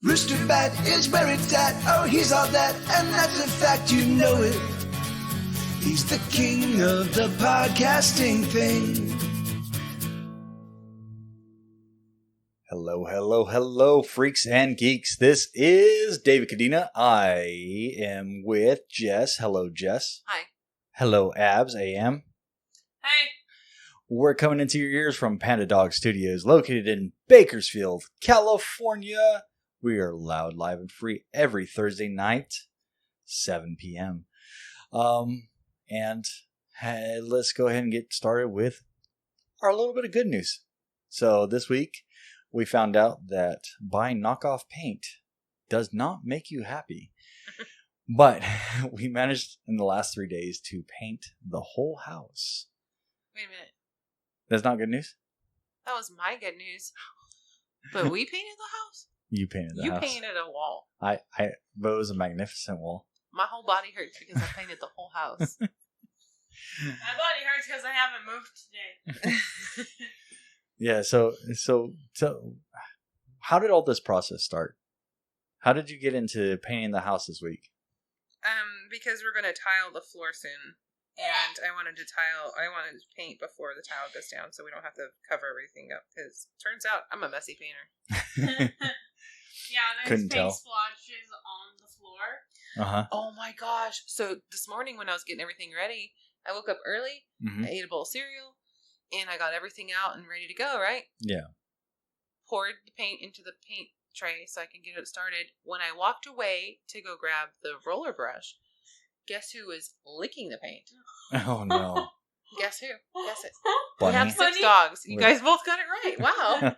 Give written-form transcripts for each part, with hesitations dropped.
Rooster Bat is where it's at. Oh, he's all that, and that's a fact, you know it. He's the king of the podcasting thing. Hello, hello, hello, freaks and geeks. This is David Cadena. I am with Jess. Hello, Jess. Hi. Hello, Abs AM. Hey. We're coming into your ears from Panda Dog Studios, located in Bakersfield, California. We are loud, live, and free every Thursday night, 7 p.m. Let's go ahead and get started with our little bit of good news. So this week, we found out that buying knockoff paint does not make you happy. But we managed in the last 3 days to paint the whole house. Wait a minute. That's not good news? That was my good news. But we painted the house? You painted the house. You painted a wall. But it was a magnificent wall. My whole body hurts because I painted the whole house. My body hurts because I haven't moved today. Yeah, so how did all this process start? How did you get into painting the house this week? Because we're going to tile the floor soon. And I wanted to paint before the tile goes down so we don't have to cover everything up. Because it turns out I'm a messy painter. Yeah, there's Couldn't paint tell. splotches on the floor. Uh-huh. Oh my gosh. So this morning when I was getting everything ready, I woke up early, Mm-hmm. I ate a bowl of cereal, and I got everything out and ready to go, right? Yeah. Poured the paint into the paint tray so I can get it started. When I walked away to go grab the roller brush, guess who was licking the paint? Oh, no. Guess who? Guess it. Bunny? We have 6 Bunny? dogs. You guys both got it right. Wow.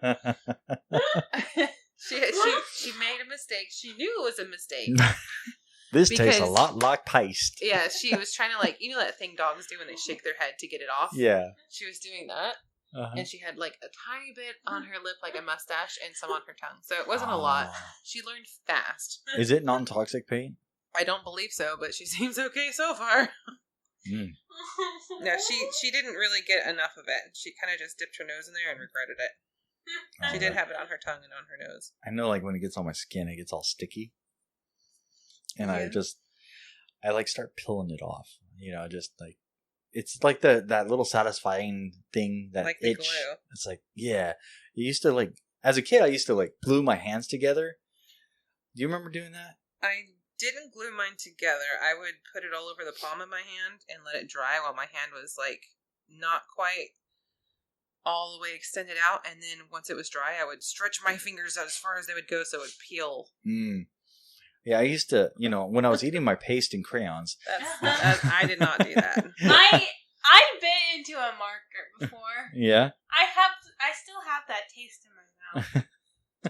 She made a mistake. She knew it was a mistake. This tastes a Because- lot like paste. Yeah, she was trying to that thing dogs do when they shake their head to get it off? Yeah. She was doing that. Uh-huh. And she had like a tiny bit on her lip, like a mustache, and some on her tongue. So it wasn't a lot. She learned fast. Is it non-toxic paint? I don't believe so, but she seems okay so far. Mm. No, she didn't really get enough of it. She kind of just dipped her nose in there and regretted it. She did have it on her tongue and on her nose. I know, like, when it gets on my skin, it gets all sticky. And Yeah. I like start peeling it off. You know, just like, it's like that little satisfying thing, that Like the itch. glue. It's like, yeah. You used to, like, as a kid, I used to, like, glue my hands together. Do you remember doing that? I didn't glue mine together. I would put it all over the palm of my hand and let it dry while my hand was, like, not quite all the way extended out. And then once it was dry, I would stretch my fingers out as far as they would go so it would peel. Mm. Yeah, I used to, when I was eating my paste and crayons. I did not do that. I bit into a marker before. Yeah? I still have that taste in my mouth. It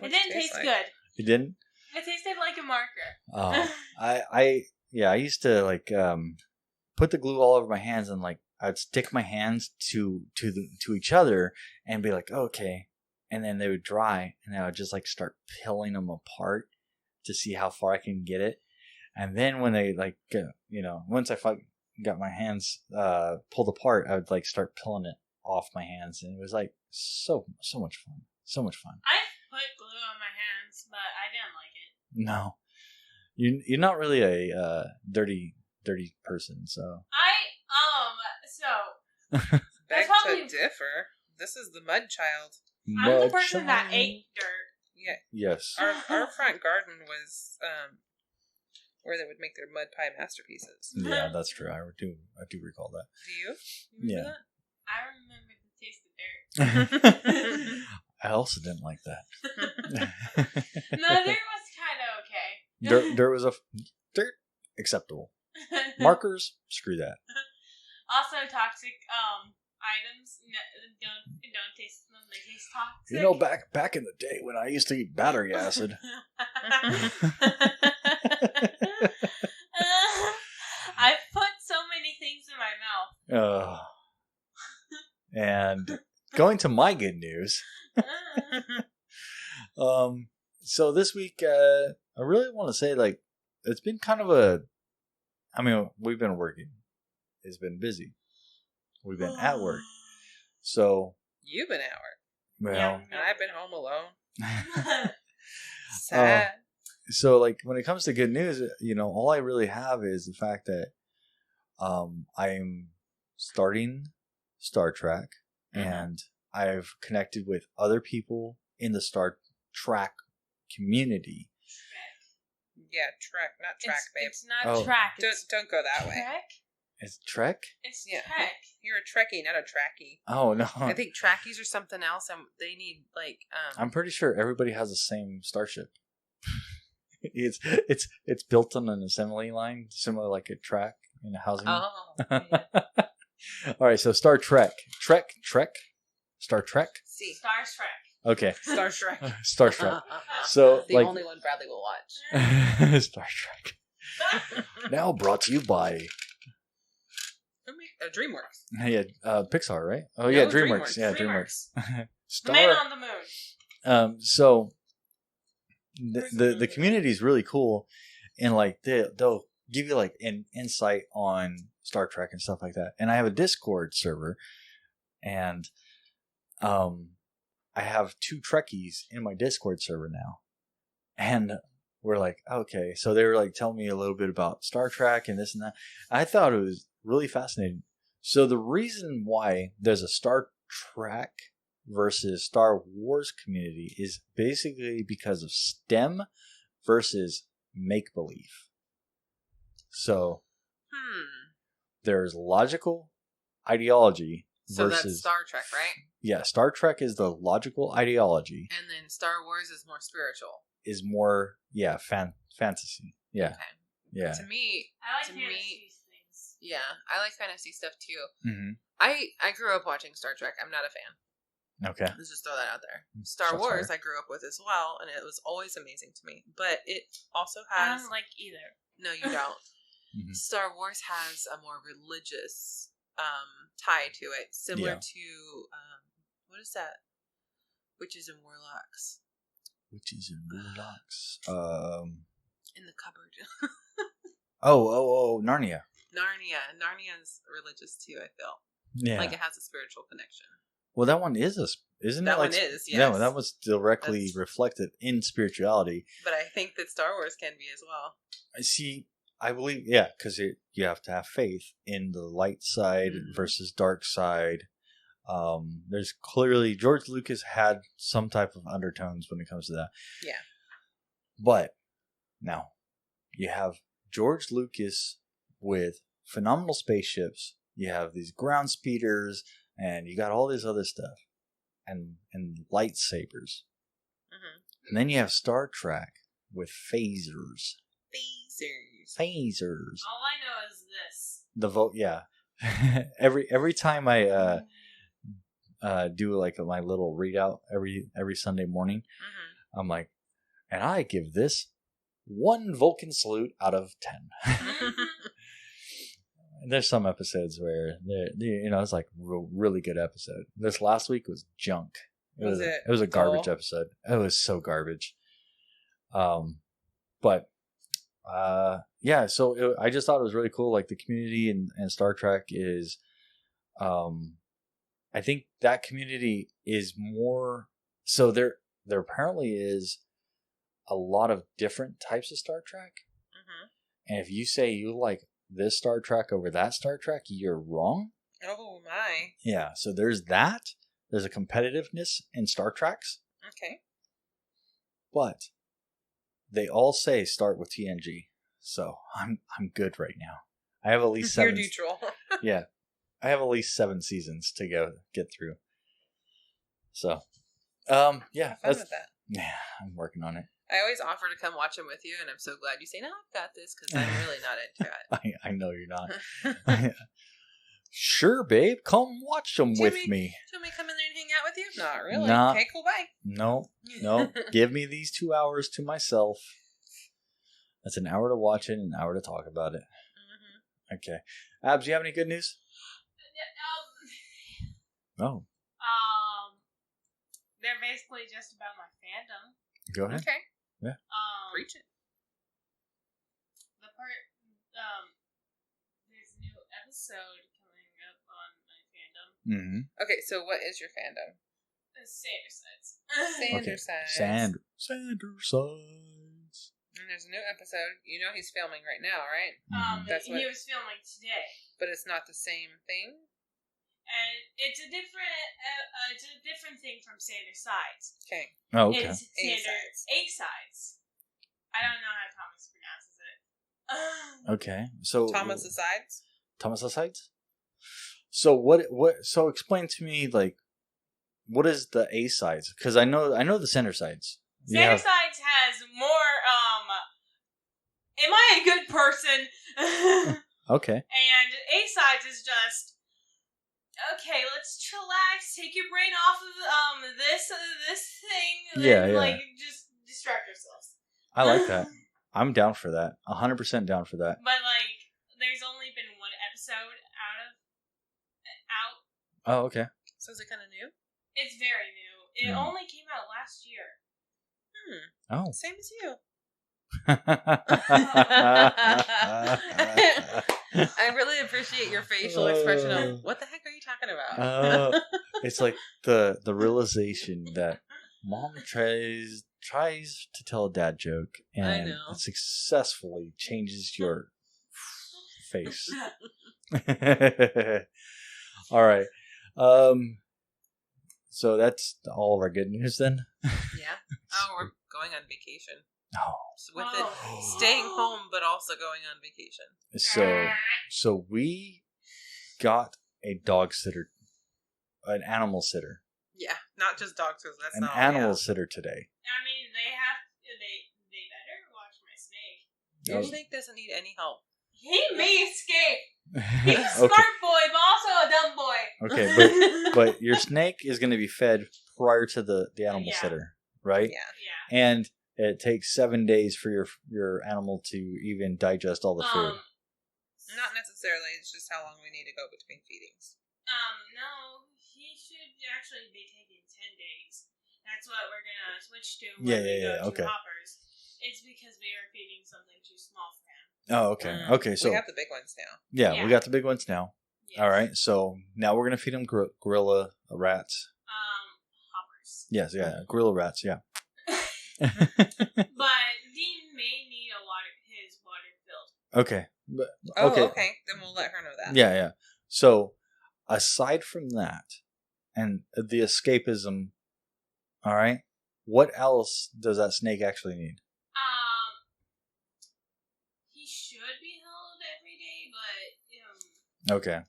What's didn't it taste like? good. You didn't? It tasted like a marker. Oh, I used to like put the glue all over my hands and like I'd stick my hands to each other and be like, okay, and then they would dry and then I would just like start peeling them apart to see how far I can get it, and then when they like once I got my hands pulled apart, I would like start peeling it off my hands, and it was like so much fun, so much fun. I put glue on my hands, but I didn't like it. No, you're not really a dirty person, so. Beg probably- to differ. This is the mud child. I'm the person that ate dirt. Yeah, Yes. our front garden was where they wowould make their mud pie masterpieces. Yeah, that's true. I do recall that. Do you? Yeah. I remember the taste of dirt. I also didn't like that. No, dirt was kind of okay. Dirt was dirt acceptable. Markers, screw that. Also, toxic items don't taste them. They taste toxic. Back in the day when I used to eat battery acid. I've put so many things in my mouth. And going to my good news. So this week, I really want to say, like, it's been kind of we've been working. It's been busy. We've been at work. So. You've been at work. Well. And I've been home alone. Sad. So like when it comes to good news, all I really have is the fact that I'm starting Star Trek, and I've connected with other people in the Star Trek community. Yeah, Trek, not track, babe. It's not Oh. track. It's Don't go that way. Trek? It's Trek? It's Yeah. Trek. You're a Trekkie, not a Trackie. Oh no! I think Trackies are something else, and they need like. I'm pretty sure everybody has the same starship. it's built on an assembly line, similar like a track in a housing. Oh. All right, so Star Trek, Star Trek. See, Star Trek. Okay, Star Trek. Star Trek. So the like only one Bradley will watch. Star Trek. Now brought to you by DreamWorks. yeah Pixar, right? Oh No, yeah, DreamWorks. DreamWorks. Yeah, DreamWorks. Star. Man on the moon. So the community is really cool, and like they'll give you like an insight on Star Trek and stuff like that. And I have a Discord server, and I have 2 Trekkies in my Discord server now, and we're like, okay, so they were like telling me a little bit about Star Trek and this and that. I thought it was really fascinating. So the reason why there's a Star Trek versus Star Wars community is basically because of STEM versus make-believe. So there's logical ideology So versus that's Star Trek, right? yeah, Star Trek is the logical ideology, And then Star Wars is more spiritual. is more fantasy. Yeah. Okay. Yeah. To me, I like To fantasy me- things. yeah, I like fantasy stuff too. Mm-hmm. I grew up watching Star Trek. I'm not a fan. Okay. Let's just throw that out there. Star Shots Wars, fired. I grew up with as well, and it was always amazing to me. But it also I has don't like either. no, you don't. Mhm. Star Wars has a more religious tie to it, similar Yeah. to what is that? Witches and Warlocks Witches and warlocks. in the cupboard. Oh, Narnia. Narnia's religious too. I feel Yeah. like it has a spiritual connection. Well, that one is isn't That it? Like, one is, Yeah, yes. that was directly That's- reflected in spirituality. But I think that Star Wars can be as well. I see. I believe, yeah, because you have to have faith in the light side Mhm. versus dark side. There's clearly George Lucas had some type of undertones when it comes to that. Yeah. But now you have George Lucas with phenomenal spaceships. You have these ground speeders, and you got all this other stuff, and lightsabers. Mm-hmm. And then you have Star Trek with phasers. Phasers. All I know is this. The vote, yeah. every time I do like my little readout every Sunday morning, Mm-hmm. I'm like, and I give this 1 Vulcan salute out of 10. There's some episodes where it's like really good episode. This last week was junk. Was it was a garbage dull? episode. It was so garbage. But yeah, so I just thought it was really cool. Like the community and Star Trek is, I think that community is more. So there apparently is a lot of different types of Star Trek, Mm-hmm. and if you say you like this Star Trek over that Star Trek, you're wrong. Oh my. Yeah, so there's that. There's a competitiveness in Star Treks, Okay. but they all say start with TNG. So I'm good right now. I have at least You're 7. neutral. Yeah, I have at least 7 seasons to get through. So, yeah, Have fun with that. Yeah, I'm working on it. I always offer to come watch them with you, and I'm so glad you say, no, I've got this, because I'm really not into I know you're not. it. Sure, babe, come watch them with Jimmy. me. Do you want me to come in there and hang out with you? Not really. Nah. Okay, cool, bye. No, give me these 2 hours to myself. That's an hour to watch it and an hour to talk about it. Mm-hmm. Okay. Abs, do you have any good news? No. They're basically just about my fandom. Go ahead. Okay, Yeah. preach it. The part, there's a new episode coming up on my fandom. Mm-hmm. Okay, so what is your fandom? It's Sander Sides. Sander size. Sander sides. there's a new episode. You know he's filming right now, right? He was filming today. But it's not the same thing? And it's a different thing from Sanders Sides. Okay. Oh, okay. It's Sanders A-Sides. I don't know how Thomas pronounces it. Okay. So Thomas asides? Thomas asides? So what so explain to me, like, what is the A sides? Because I know the center sides. Sanders Sides has more am I a good person? Okay. And A-Sides is just, okay, let's chillax, take your brain off of this thing, and Yeah. like, just distract ourselves. I like that. I'm down for that. 100% down for that. But, like, there's only been one episode out. Oh, okay. So is it kind of new? It's very new. It only came out last year. Oh. Same as you. I I really appreciate your facial expression of, what the heck are you talking about? It's like the realization that mom tries to tell a dad joke and know. it successfully changes your face. All right. So that's all of our good news then. Yeah. Oh, we're going on vacation. Oh. With it staying home, but also going on vacation. So we got a dog sitter, an animal sitter, Yeah, not just dogs. That's an not all animal we have. sitter today. I mean, they better watch my snake. Your snake doesn't need any help. He may escape. He's a smart boy, but also a dumb boy. Okay, but your snake is going to be fed prior to the animal sitter, right? Yeah. And it takes 7 days for your animal to even digest all the food. Not necessarily. It's just how long we need to go between feedings. No, he should actually be taking 10 days. That's what we're gonna switch to when we go to okay. hoppers. It's because we are feeding something too small for him. Oh, okay. Okay, so we have the big ones now. yeah, Yeah. we got the big ones now. Yes. All right, so now we're gonna feed them gorilla rats. Hoppers. Yes, yeah, gorilla rats. Yeah. But Dean may need his water filled. Okay. But, Oh, okay. Then we'll let her know that. Yeah. So, aside from that, and the escapism, all right, what else does that snake actually need? He should be held every day, but Okay.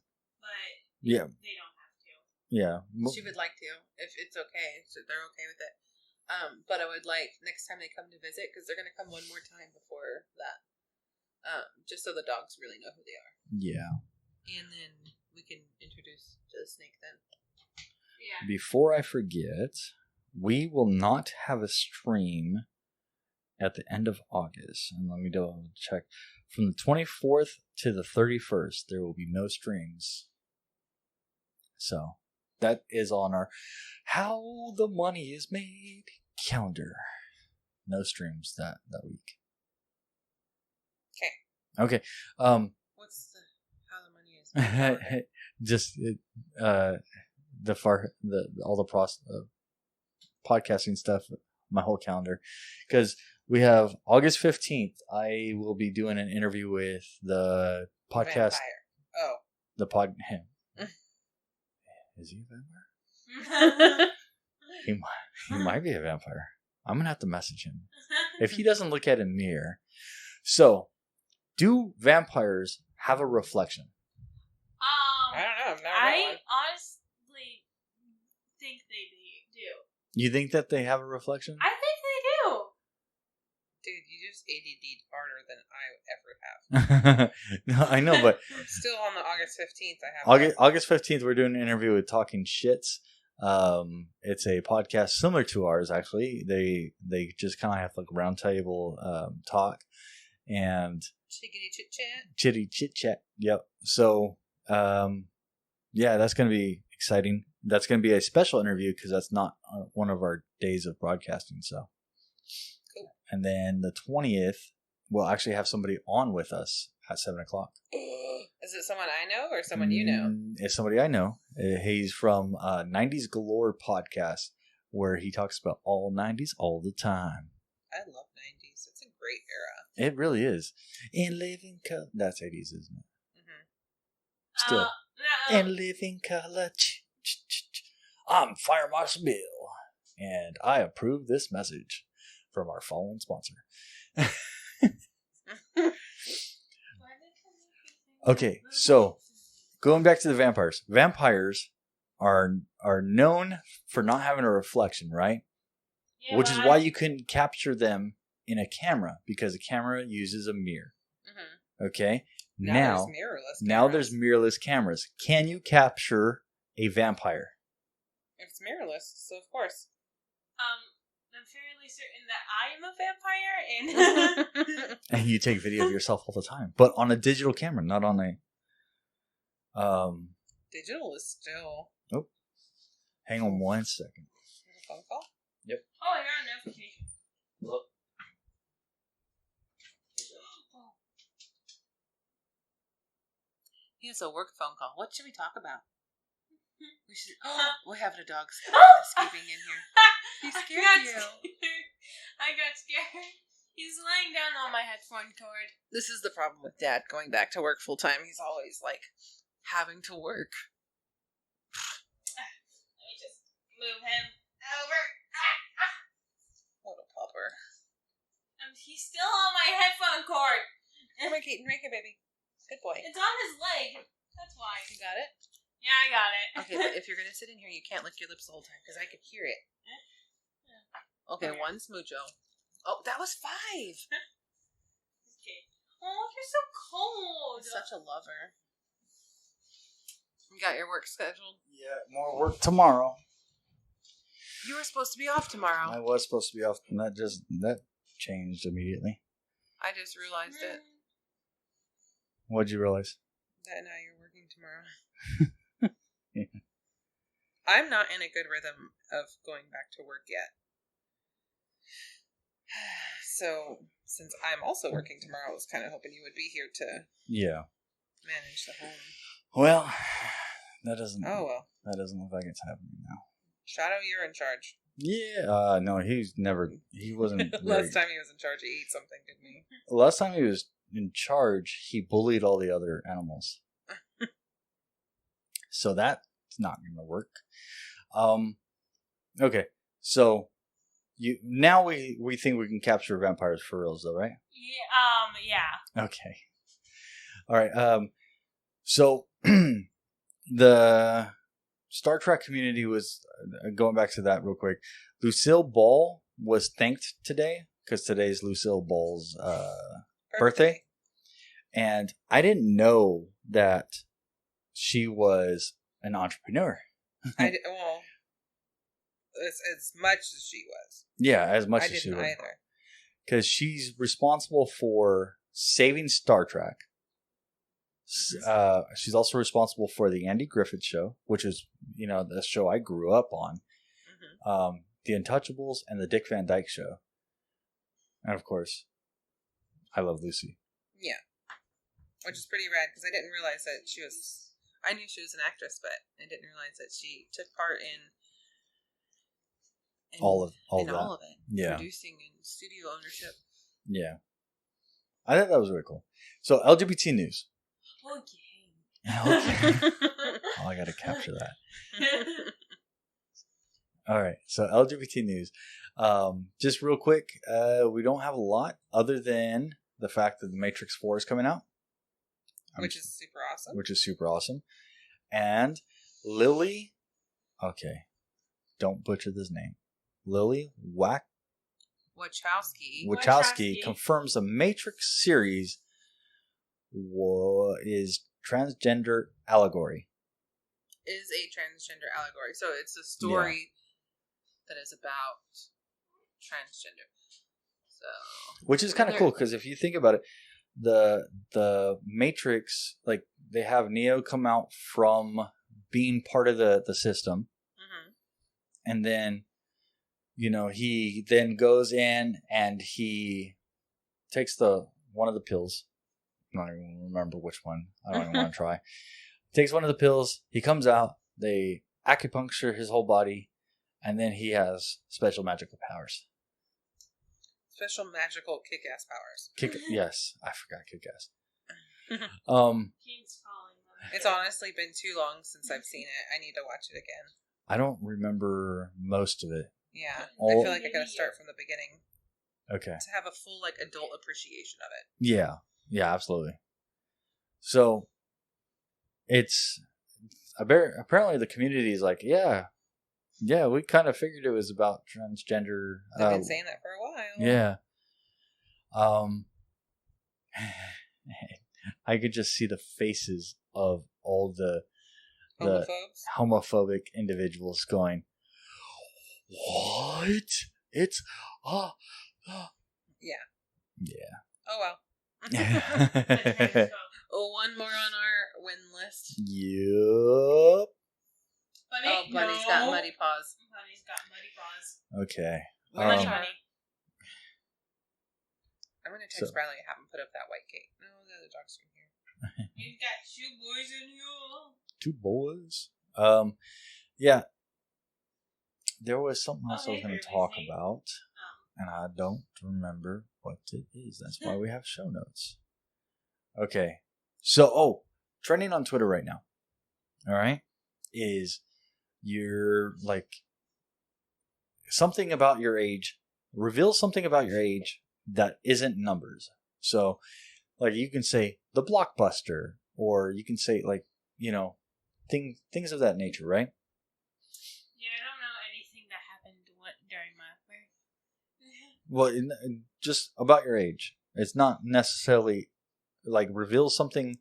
Yeah. they don't have to. Yeah. She would like to, if it's okay. So they're okay with it. But I would like next time they come to visit, because they're going to come one more time before that. Just so the dogs really know who they are. Yeah. And then we can introduce the snake then. Yeah. Before I forget, we will not have a stream at the end of August. And let me double check. From the 24th to the 31st, there will be no streams. So that is on our How the Money is Made calendar. No streams that week. Okay. What's how the money is made? Just all the podcasting stuff, my whole calendar, because we have August 15th. I will be doing an interview with the podcast. Vampire. Him. Is he a vampire? He might be a vampire. I'm gonna have to message him if he doesn't look at a mirror. So, do vampires have a reflection? I don't know. I've never I met one. honestly think they do. You think that they have a reflection? I think they do. Dude, you just ADD'd harder than I ever have. No, I know, but Still on the August 15th, I have August 15th, we're doing an interview with Talking Shits. It's a podcast similar to ours, actually. They just kind of have like round table talk and Chickity chit chat. chitty chit chat. Yep. So, yeah, that's going to be exciting. That's going to be a special interview because that's not one of our days of broadcasting. So, Cool. And then the 20th, we'll actually have somebody on with us at 7:00. Is it someone I know or someone you know? It's somebody I know. He's from 90s Galore podcast, where he talks about all 90s all the time. I love 90s. It's a great great era. It really is. In living color. That's 80s, isn't it? Mm-hmm. Still. No. In living color. I'm Fire Marshal Bill. And I approve this message from our following sponsor. Okay, so going back to the vampires. Vampires are known for not having a reflection, right? Yeah, Which but is why you couldn't capture them in a camera, because a camera uses a mirror. Mm-hmm. Okay? Now there's mirrorless. Now cameras. there's mirrorless cameras. Can you capture a vampire? If it's mirrorless, so of course. I'm fairly certain that I am a vampire, and And you take video of yourself all the time, but on a digital camera, not on a. Digital is still. Oh, hang on 1 second. A phone call? Yep. oh, you're on notification. Look. He has a work phone call. What should we talk about? We should. We're having a dog escaping in here. He scared you. I got scared. He's laying down on my headphone cord. This is the problem with Dad going back to work full time. He's always like having to work. Let me just move him over. Little pupper. He's still on my headphone cord. Come on, Keaton, make it, baby. Good boy. It's on his leg. That's why. You got it? Yeah, I got it. Okay, but if you're gonna sit in here, you can't lick your lips the whole time because I could hear it. Okay, Okay. one smoocho. Oh, that was 5. Okay. Oh, you're so cold. Such a lover. You got your work scheduled? Yeah, more work tomorrow. You were supposed to be off tomorrow. I was supposed to be off, and that changed immediately. I just realized it. What'd you realize? That now you're working tomorrow. Yeah. I'm not in a good rhythm of going back to work yet. So, since I'm also working tomorrow, I was kind of hoping you would be here to Yeah. manage the home. Well, that doesn't. Oh, well. That doesn't look like it's happening now. Shadow, you're in charge. Yeah. No, he wasn't. Last time he was in charge, he ate something, didn't he? Last time he was in charge, he bullied all the other animals. So that's not going to work. Okay. So we think we can capture vampires for reals, though, right? Yeah. Okay. All right. So the Star Trek community was going back to that real quick. Lucille Ball was thanked today because today's Lucille Ball's birthday. And I didn't know that she was an entrepreneur. Well, as much as she was. Yeah, as much I as she didn't was. either. Because she's responsible for saving Star Trek. She's also responsible for the Andy Griffith Show, which is, the show I grew up on. Mm-hmm. The Untouchables and the Dick Van Dyke Show. And of course, I Love Lucy. Yeah. Which is pretty rad because I didn't realize that she was... I knew she was an actress, but I didn't realize that she took part in all of it. Yeah. Producing and studio ownership. Yeah. I thought that was really cool. So, LGBT news. Okay. Okay. Oh, I got to capture that. All right. So, LGBT news. Just real quick, we don't have a lot other than the fact that The Matrix 4 is coming out. Which is super awesome. And Lily, okay, don't butcher this name. Lily Wachowski confirms the Matrix series is transgender allegory. Is a transgender allegory. So it's a story that is about transgender. So, which is kind of cool because if you think about it, the Matrix, like they have Neo come out from being part of the system, and then he then goes in and he takes one of the pills. I don't even remember which one. I don't even want to try. Takes one of the pills. He comes out. They acupuncture his whole body, and then he has special magical powers. Special magical kick-ass powers. Yes, I forgot kick-ass. Keeps calling them. It's honestly been too long since I've seen it. I need to watch it again. I don't remember most of it. Yeah. I All- feel like I gotta start from the beginning Okay. to have a full, like, adult appreciation of it. Yeah. Yeah, absolutely. So, it's... Apparently the community is like, yeah, we kind of figured it was about transgender. They've been saying that for a while. Yeah. I could just see the faces of all the Homophobes. homophobic individuals going, what? It's Yeah. yeah. Oh, well. Yep. Oh, one more on our win list. Bunny? Oh, Bunny's got muddy paws. Bunny's got muddy paws. Okay. Muddy Um, Bunny. I'm gonna text So- Bradley and have him put up that white cake. No, the other dog's in here. He's got 2 boys in here. 2 boys. Yeah. There was something else I was hey, going to Ruby, talk hey. about, Oh. and I don't remember what it is. That's why we have show notes. Okay. So, trending on Twitter right now, all right, is you're like something about your age, reveal something about your age that isn't numbers. So, like you can say the Blockbuster, or you can say like, things of that nature, right? Yeah, I don't know anything that happened during my birth. Well, just about your age. It's not necessarily like reveal something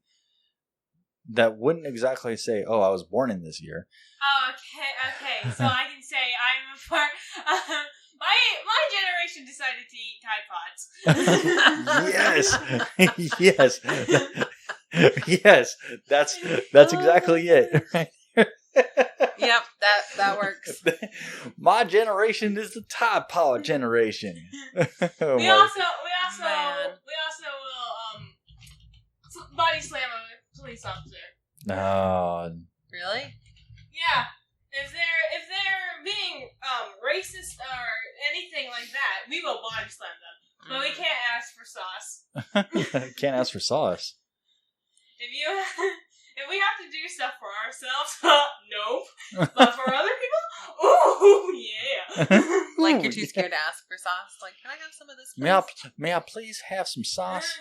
that wouldn't exactly say, "Oh, I was born in this year." Oh, okay. So I can say I'm a part. My generation decided to eat Tide Pods. Yes, that's exactly it. Right? Yep, that works. My generation is the Tide Pod generation. Oh, We my- also Man. will body slam a police officer. No. Really? Yeah. If they're being racist or anything like that, we will body slam them. But we can't ask for sauce. Can't ask for sauce. If we have to do stuff for ourselves, nope. But for other people, ooh, yeah. Like you're too scared to ask for sauce. Like, can I have some of this? Please? May I please have some sauce?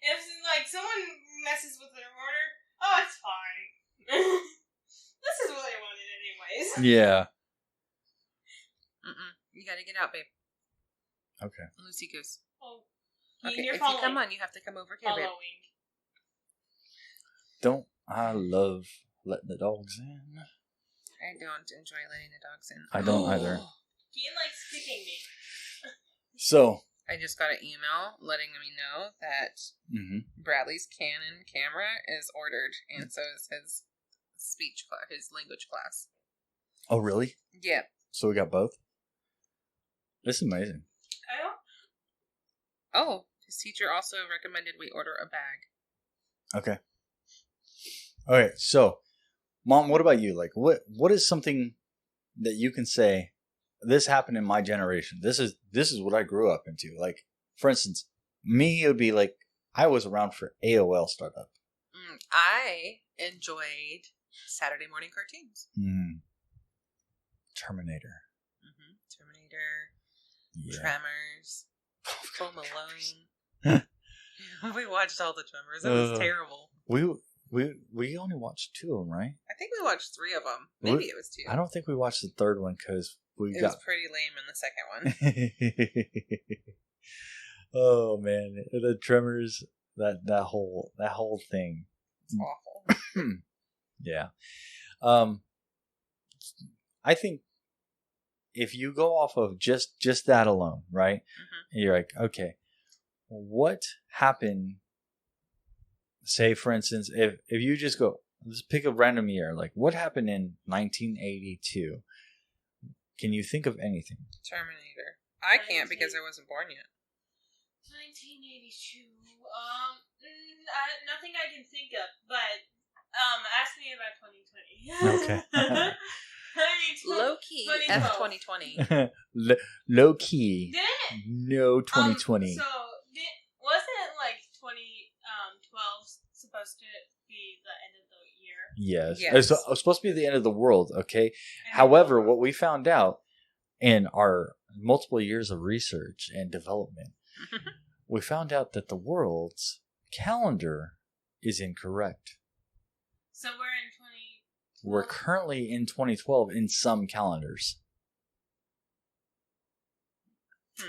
If like someone messes with their order, oh, it's fine. This is what I wanted, anyways. Yeah. You gotta get out, babe. Okay. Lucy Goose. Oh, Okay, you're if following. you come on, you have to come over here, babe. Following. Don't I love letting the dogs in? I don't enjoy letting the dogs in. I don't either. Ian likes kicking me. So. I just got an email letting me know that Bradley's Canon camera is ordered, and so is his speech class, his language class. Oh, really? Yeah. So we got both? This is amazing. Oh, his teacher also recommended we order a bag. Okay. All right. So, Mom, what about you? Like, what is something that you can say, this happened in my generation? This is what I grew up into. Like, for instance, me, it would be like, I was around for AOL startup. I enjoyed Saturday morning cartoons. Terminator. Terminator. Yeah. Tremors. Home Alone. We watched all the Tremors. It was terrible. We only watched 2 of them, right? I think we watched 3 of them. Maybe it was 2. I don't think we watched the 3rd one because It was pretty lame in the second one. Oh man, the Tremors, that whole thing. It's awful. Yeah. I think if you go off of just that alone, right? You're like, okay, what happened? Say, for instance, if you just go, let's pick a random year, like what happened in 1982? Can you think of anything? Terminator. I can't because I wasn't born yet. 1982. Nothing I can think of, but ask me about 2020. Okay. Low key, 2012. F 2020. Low key. Did it? No 2020. So wasn't like 2012 supposed to be the end of the year? Yes. Yes. It was supposed to be the end of the world, okay? End of However, the world. what we found out in our multiple years of research and development, we found out that the world's calendar is incorrect. So we're in 20. We're currently in 2012 in some calendars. So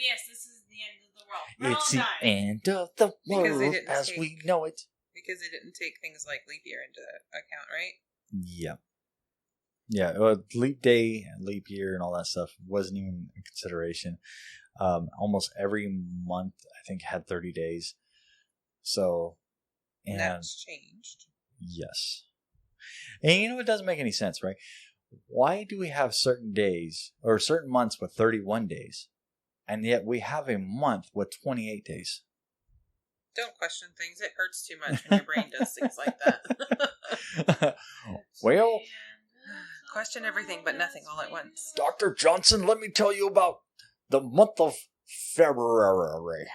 yes, this is the end of the world. We're It's all the dying. end of the Because they world didn't as take- we know it. Because they didn't take things like leap year into account, right? Yeah. Yeah, leap day, leap year, and all that stuff wasn't even a consideration. Almost every month, I think, had 30 days. So, and That's changed. yes. And you know, it doesn't make any sense, right? Why do we have certain days or certain months with 31 days, and yet we have a month with 28 days? Don't question things. It hurts too much when your brain does things like that. Well, Question everything but nothing all at once. Dr. Johnson, let me tell you about the month of February.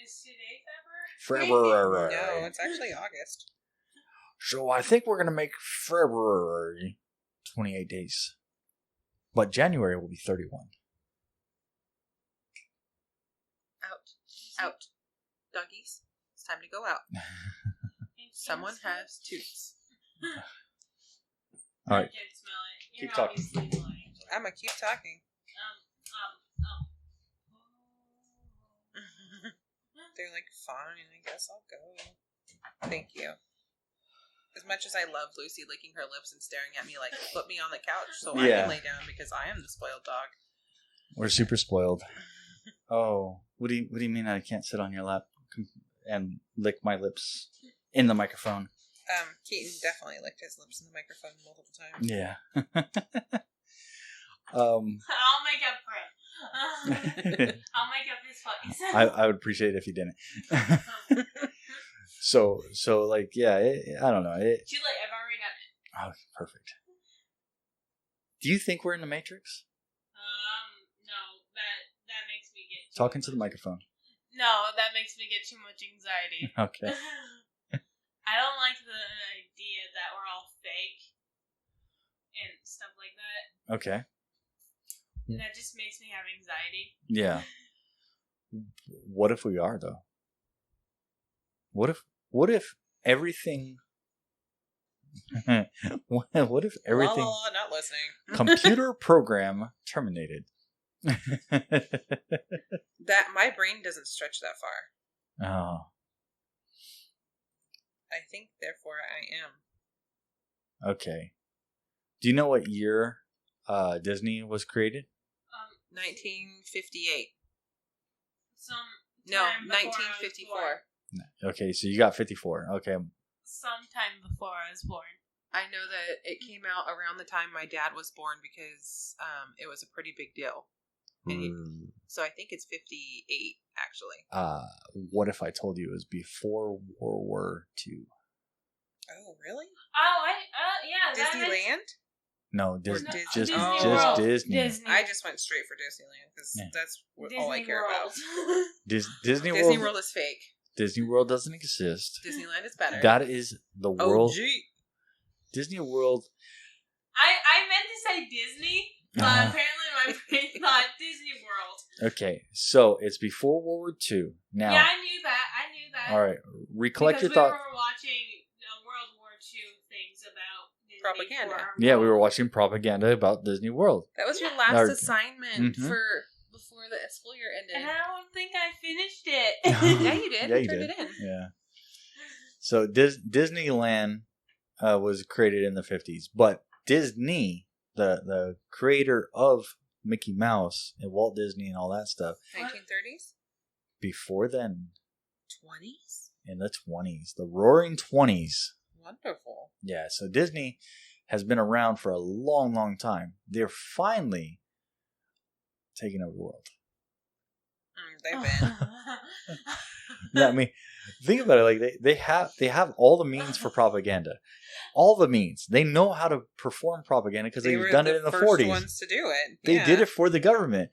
Is today February? February. No, it's actually August. So I think we're going to make February 28 days. But January will be 31. Out. Doggies, it's time to go out. Someone has toots. All right. I can smell it. You're Keep talking. obviously lying. I'm gonna keep talking. They're like, fine, I guess I'll go. Thank you. As much as I love Lucy licking her lips and staring at me like, put me on the couch so I Yeah. can lay down because I am the spoiled dog. We're super spoiled. Oh, what do you mean I can't sit on your lap and lick my lips in the microphone? Keaton definitely licked his lips in the microphone multiple times. Yeah. I'll make up for it. I'll make up his face. I would appreciate it if you didn't. So like, yeah, I don't know. Too late. I've already done it. Oh, perfect. Do you think we're in the Matrix? No, that makes me get Talking to the microphone. No, that makes me get too much anxiety. Okay. I don't like the idea that we're all fake and stuff like that. Okay. That just makes me have anxiety. Yeah. What if we are though? What if everything? What if everything? La, la, la, not listening. Computer program terminated. That my brain doesn't stretch that far. Oh, I think, therefore, I am. okay. Do you know what year Disney was created? 1958. Sometime No, before I was 1954. born. Okay, so you got 54. Okay. Sometime before I was born. I know that it came out around the time my dad was born because it was a pretty big deal. And so I think it's 58, actually. What if I told you it was before World War II? Oh, really? Oh, yeah. that makes- Disneyland? No, Or just Disney just World. Disney. Disney. I just went straight for Disneyland because Yeah. that's Disney all I care World. about. Disney Disney World. World is fake. Disney World doesn't exist. Disneyland is better. That is the world. OG. Disney World. I meant to say Disney, but apparently my brain thought Disney World. Okay, so it's before World War II. Now, Yeah, I knew that. all right, recollect because your thought. we were watching World War II things about Disney Propaganda. for our Yeah, we were world. watching propaganda about Disney World. That was your Yeah. last Our- assignment Mhm. for before the school year ended. And I don't think I finished it. Yeah, you did. Yeah, You you turned did. it in. Yeah. So Disneyland was created in the 50s, but Disney, the creator of Mickey Mouse and Walt Disney and all that stuff, 1930s? before then, 20s? in the 20s, the Roaring 20s. Wonderful. Yeah, so Disney has been around for a long, long time. They're finally taking over the world. They've been. Yeah, I mean, Think about it. Like they have all the means for propaganda, all the means. They know how to perform propaganda because they've done it in the first 40s. ones to do it. They Yeah. did it for the government.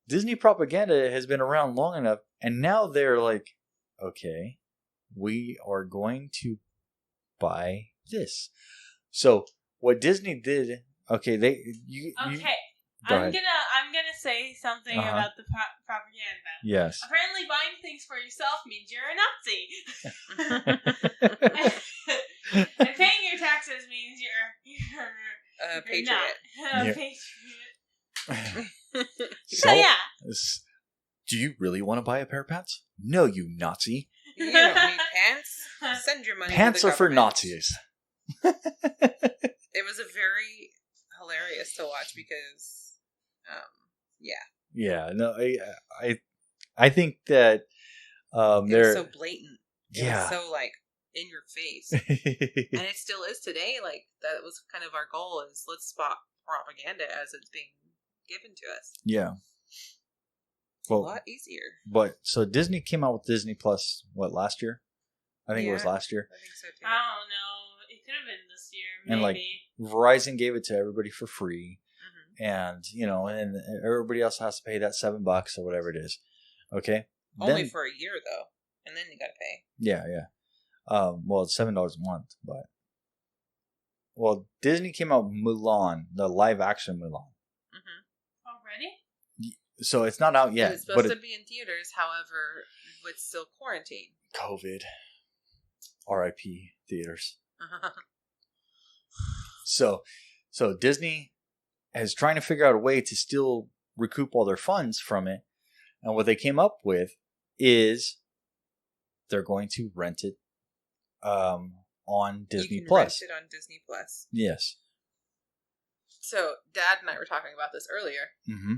Disney propaganda has been around long enough, and now they're like, okay, we are going to buy this. So what Disney did, okay, go I'm ahead. gonna say something Uh-huh. about the propaganda. Yes. Apparently, buying things for yourself means you're a Nazi, and paying your taxes means you're Patriot. not a Yeah. patriot. So So, yeah, do you really want to buy a pair of pants? No, you Nazi. You don't need pants. Send your money. Pants to the are for government. Nazis. It was a very hilarious to watch because, Yeah, no, I think that it was they're so blatant. It yeah. was so like in your face, and it still is today. Like that was kind of our goal: is let's spot propaganda as it's being given to us. Yeah. It's a Well, lot easier. but so Disney came out with Disney Plus last year? I think it was Yeah. last year. I think so too. I don't know. It could have been this year, And, like, maybe. Verizon gave it to everybody for free, Mhm. and and everybody else has to pay that $7 or whatever it is. Okay. Only Then- for a year though, and then you got to pay. Yeah. Well, it's $7 a month, but Disney came out with Mulan, the live action Mulan. Already? So it's not out yet, It's supposed but to be in theaters. However, with still quarantine. COVID. R.I.P. theaters. So Disney is trying to figure out a way to still recoup all their funds from it, and what they came up with is they're going to rent it on Disney you can Plus. rent it on Disney Plus. Yes. So, Dad and I were talking about this earlier, Mm-hmm.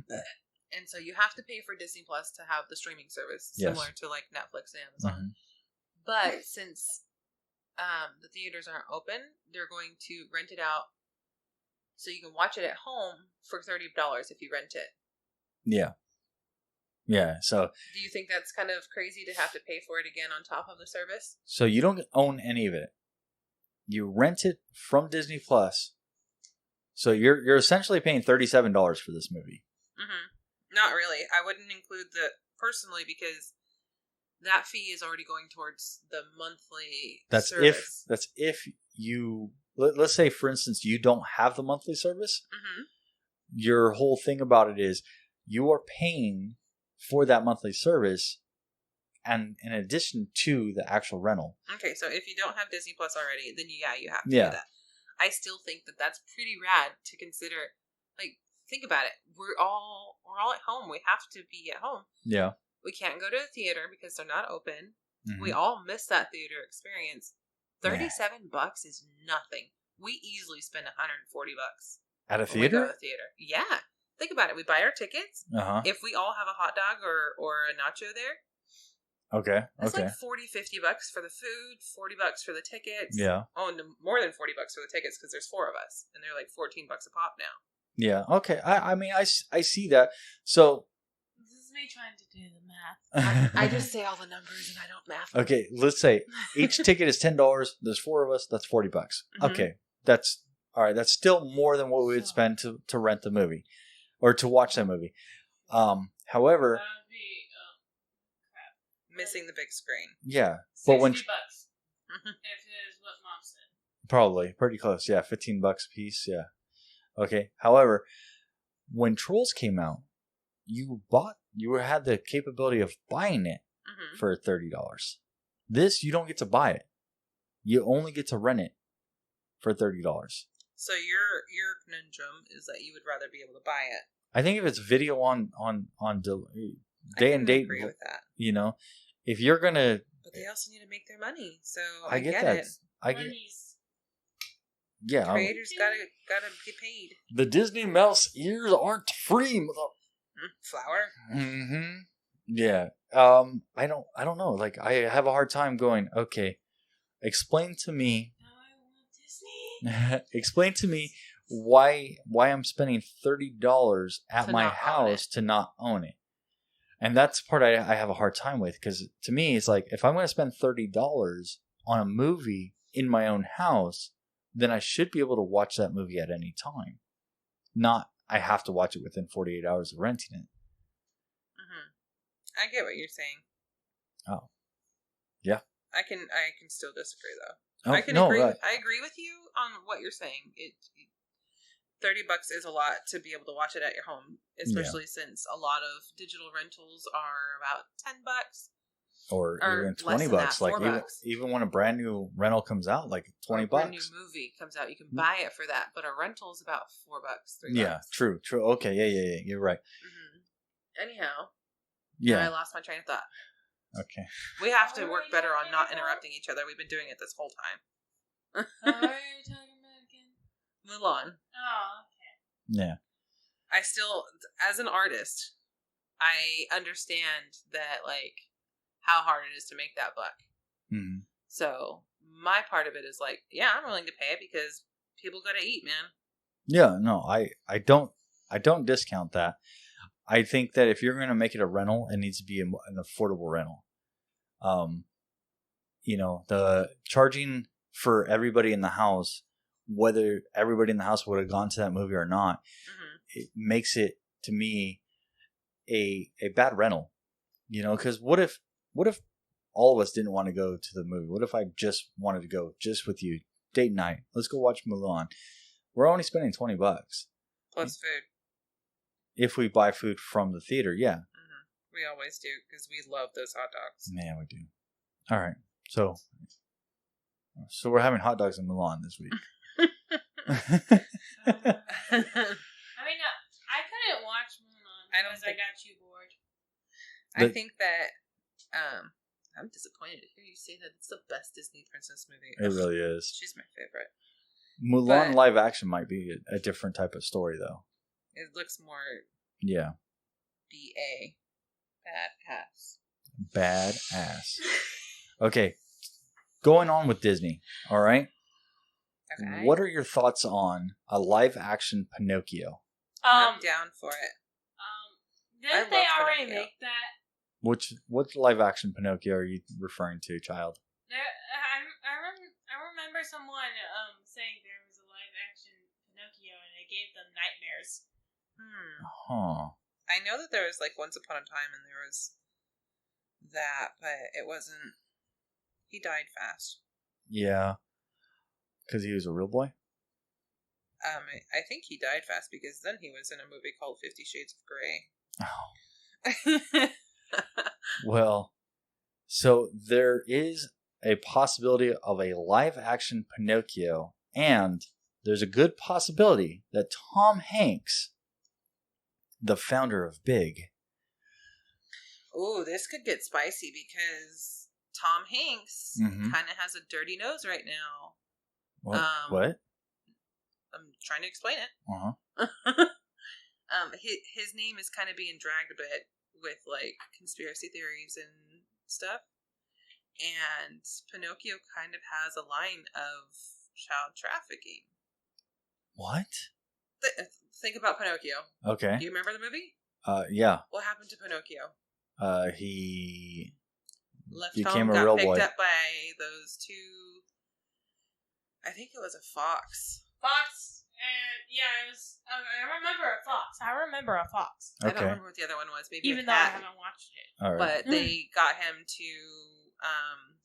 and so you have to pay for Disney Plus to have the streaming service, Yes. similar to like Netflix and Amazon. Mm-hmm. But since the theaters aren't open, they're going to rent it out so you can watch it at home for $30 if you rent it. Yeah. Yeah. So Do you think that's kind of crazy to have to pay for it again on top of the service? you don't own any of it. You rent it from Disney Plus. So you're essentially paying $37 for this movie. Mm-hmm. Not really. I wouldn't include the personally because that fee is already going towards the monthly service. That's if you let's say, for instance, you don't have the monthly service. Mm-hmm. Your whole thing about it is you are paying for that monthly service, and in addition to the actual rental. Okay, so if you don't have Disney Plus already, then you have to Yeah. do that. I still think that that's pretty rad to consider. Like, think about it. We're all at home. We have to be at home. Yeah. We can't go to the theater because they're not open. Mhm. We all miss that theater experience. $37 is nothing. We easily spend $140 At a when we go to theater. the theater. Yeah, think about it. We buy our tickets. Uh huh. If we all have a hot dog or a nacho there, Okay. that's Okay. like $40-$50 for the food, $40 for the tickets. Yeah. Oh, and more than $40 for the tickets because there's 4 of us, and they're like $14 a pop now. Yeah. Okay. I mean, I see that. So. This is me trying to do the math. I just say all the numbers and I don't math. Okay, let's say each ticket is $10. There's 4 of us. That's $40. Mhm. Okay, that's all right. That's still more than what we would spend to rent the movie or to watch the movie. However, That would be Missing the big screen. yeah, but when $60 Mhm. if it is what Mom said. probably pretty close. Yeah, $15 a piece. Yeah. Okay. However, when Trolls came out, you had the capability of buying it Mhm. for $30. This you don't get to buy it. You only get to rent it for $30. So your conundrum is that you would rather be able to buy it. I think if it's video on day and I date, agree with that. if you're gonna, But they also need to make their money, so I I get get that. it. I get, Money's yeah. Creators gotta get paid. The Disney Mouse ears aren't free. Flour. Mm-hmm. Yeah. I don't know. Like, I have a hard time going. Okay, explain to me. Now I want Disney. Explain to me why I'm spending $30 at To my not own house to not own it. And that's the part I have a hard time with, because to me, it's like, if I'm going to spend $30 on a movie in my own house, then I should be able to watch that movie at any time. Not, I have to watch it within 48 hours of renting it. I get what you're saying. Oh. Yeah. I can still disagree though. Oh, I can no, agree. right. I agree with you on what you're saying. $30 is a lot to be able to watch it at your home, especially since a lot of digital rentals are about $10. Or even less $20. than that, Like $4. even when a brand new rental comes out, like $20. When a new movie comes out, you can buy it for that, but a rental is about $4, $3. Yeah, true. Okay, yeah. You're right. Anyhow, Yeah. now I lost my train of thought. Okay. We have to work better on not interrupting each other. We've been doing it this whole time. What are you talking about again? Mulan. Oh, okay. Yeah. I still, as an artist, I understand that, like, how hard it is to make that buck. Mm-hmm. So my part of it is like, yeah, I'm willing to pay it because people gotta eat, man. Yeah, no, I don't discount that. I think that if you're going to make it a rental, it needs to be an affordable rental. The charging for everybody in the house, whether everybody in the house would have gone to that movie or not, it makes it, to me, a bad rental. Because what if all of us didn't want to go to the movie? What if I just wanted to go just with you, date night? Let's go watch Mulan. We're only spending $20 Plus food. if we buy food from the theater. Yeah, We always do because we love those hot dogs. yeah, we do. All right, so we're having hot dogs and Mulan this week. I mean, I couldn't watch Mulan I don't because I think- got you bored. I But- think that I'm disappointed to hear you say that it's the best Disney princess movie. It really is. She's my favorite. Mulan But- live action might be a different type of story, though. It looks more Yeah, BA. Badass. badass. Okay, going on with Disney. All right. Okay. What are your thoughts on a live action Pinocchio? I'm down for it. Didn't I they love already Pinocchio. make that? What live action Pinocchio are you referring to, child? I remember someone saying there was a live action Pinocchio and it gave them nightmares. Huh. I know that there was like Once Upon a Time and there was that, but it wasn't. He died fast. Yeah. Because he was a real boy? I think he died fast because then he was in a movie called 50 Shades of Grey. Oh. Well, so there is a possibility of a live action Pinocchio, and there's a good possibility that Tom Hanks, the founder of Big, Ooh, this could get spicy because Tom Hanks Mhm. kind of has a dirty nose right now. what? I'm trying to explain it. Uh-huh. His name is kind of being dragged a bit with like conspiracy theories and stuff. And Pinocchio kind of has a line of child trafficking. What? Think about Pinocchio. Okay. Do you remember the movie? Yeah. What happened to Pinocchio? He Left became home, a got real picked boy. up by those two. I think it was a fox. Fox, and yeah, it was. I remember a fox. I remember a fox. I don't Okay. remember what the other one was. Maybe Even a though I cat. haven't watched it. All right. But they got him to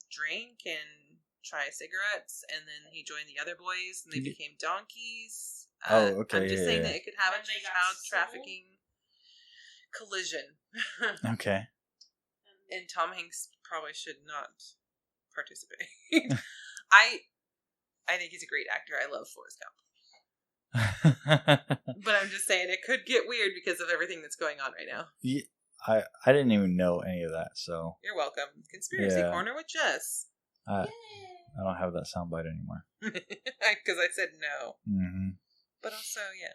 drink and try cigarettes, and then he joined the other boys, and they Ye- became donkeys. Oh, okay, I'm just yeah, saying yeah. that it could have a And they got child sold? trafficking collision. Okay. And Tom Hanks probably should not participate. I think he's a great actor. I love Forrest Gump. But I'm just saying it could get weird because of everything that's going on right now. I didn't even know any of that, so You're welcome. Conspiracy Yeah. Corner with Jess. I don't have that soundbite anymore. Because I said no. Mm-hmm. But also, yeah.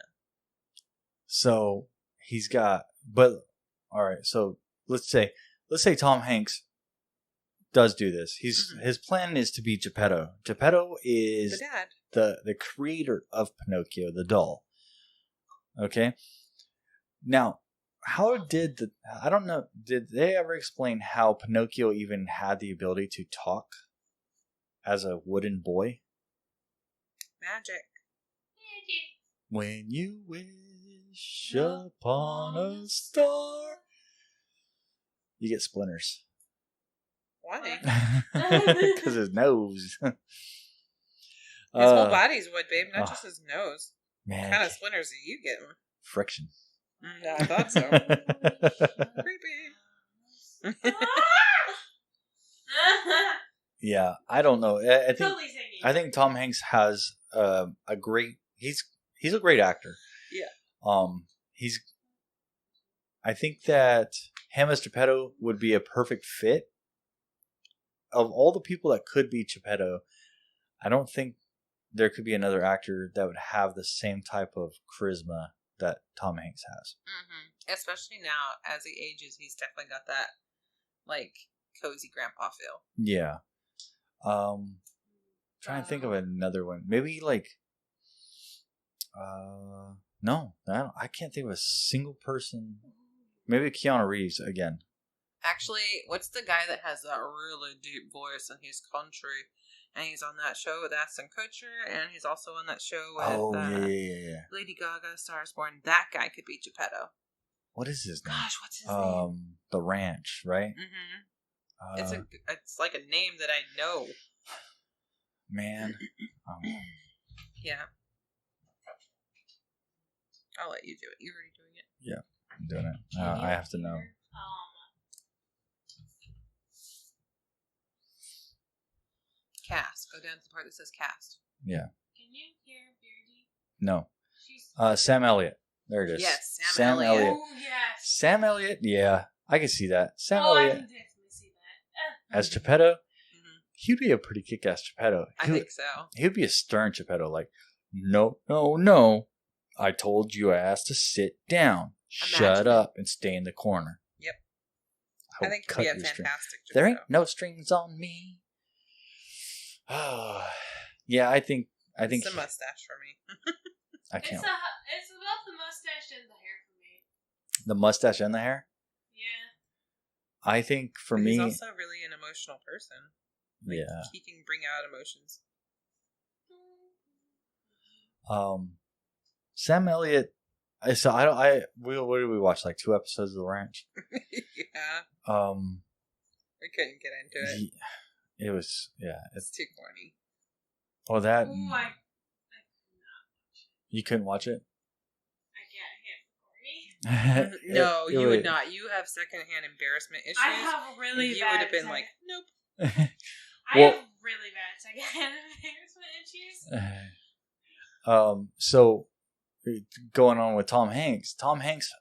So he's got, but all right. So let's say Tom Hanks does do this. His plan is to be Geppetto. Geppetto The is dad. the creator of Pinocchio, the doll. Okay. Now, how did I don't know, did they ever explain how Pinocchio even had the ability to talk as a wooden boy? Magic. When you wish upon a star, you get splinters. Why? Because his nose. His whole body's wood, babe, not just his nose. Man, What kind of splinters do you get? friction. Yeah, I thought so. Creepy. Yeah, I don't know. I think Totally singing. I think Tom Hanks has a great. He's a great actor. Yeah. I think that him as Geppetto would be a perfect fit. Of all the people that could be Geppetto, I don't think there could be another actor that would have the same type of charisma that Tom Hanks has. Mm-hmm. Especially now, as he ages, he's definitely got that, like, cozy grandpa feel. Yeah. Trying to think of another one. Maybe like, no, I can't think of a single person. Maybe Keanu Reeves again. Actually, what's the guy that has that really deep voice and he's country? And he's on that show with Ashton Kutcher, and he's also on that show with yeah. Lady Gaga, Star is Born. That guy could be Geppetto. What is his name? Gosh, what's his name? The Ranch, right? Mm-hmm. It's like a name that I know. Man. Yeah. I'll let you do it. You're already doing it. Yeah, I'm doing it. I have to know. Cast. Go down to the part that says cast. Yeah. Can you hear Beardy? No. She's Sam Elliott. There it is. Yes, Sam Elliott. Oh yes. Sam Elliott, yeah. I can see that. Sam I Elliott can definitely see that. as Geppetto, Mm-hmm. he'd be a pretty kick-ass Geppetto. I think so. He'd be a stern Geppetto, like, no. I told you I asked to sit down. Shut Imagine it. up and stay in the corner. Yep. I'll I think he'd cut be a your string. fantastic Geppetto. There ain't no strings on me. Yeah, I think It's the mustache for me. I can't. It's about the mustache and the hair for me. The mustache and the hair. Yeah. I think for But me, he's also really an emotional person. Like, yeah. he can bring out emotions. Sam Elliott. What did we watch? Like 2 episodes of The Ranch. Yeah. We couldn't get into it. It was It's too corny. Oh, that Ooh, I cannot watch it. you couldn't watch it. I can't corny. No, you would not. You have secondhand embarrassment issues. I have really you bad. would have been like, nope. I Well- have really bad secondhand embarrassment issues. So going on with Tom Hanks. Tom Hanks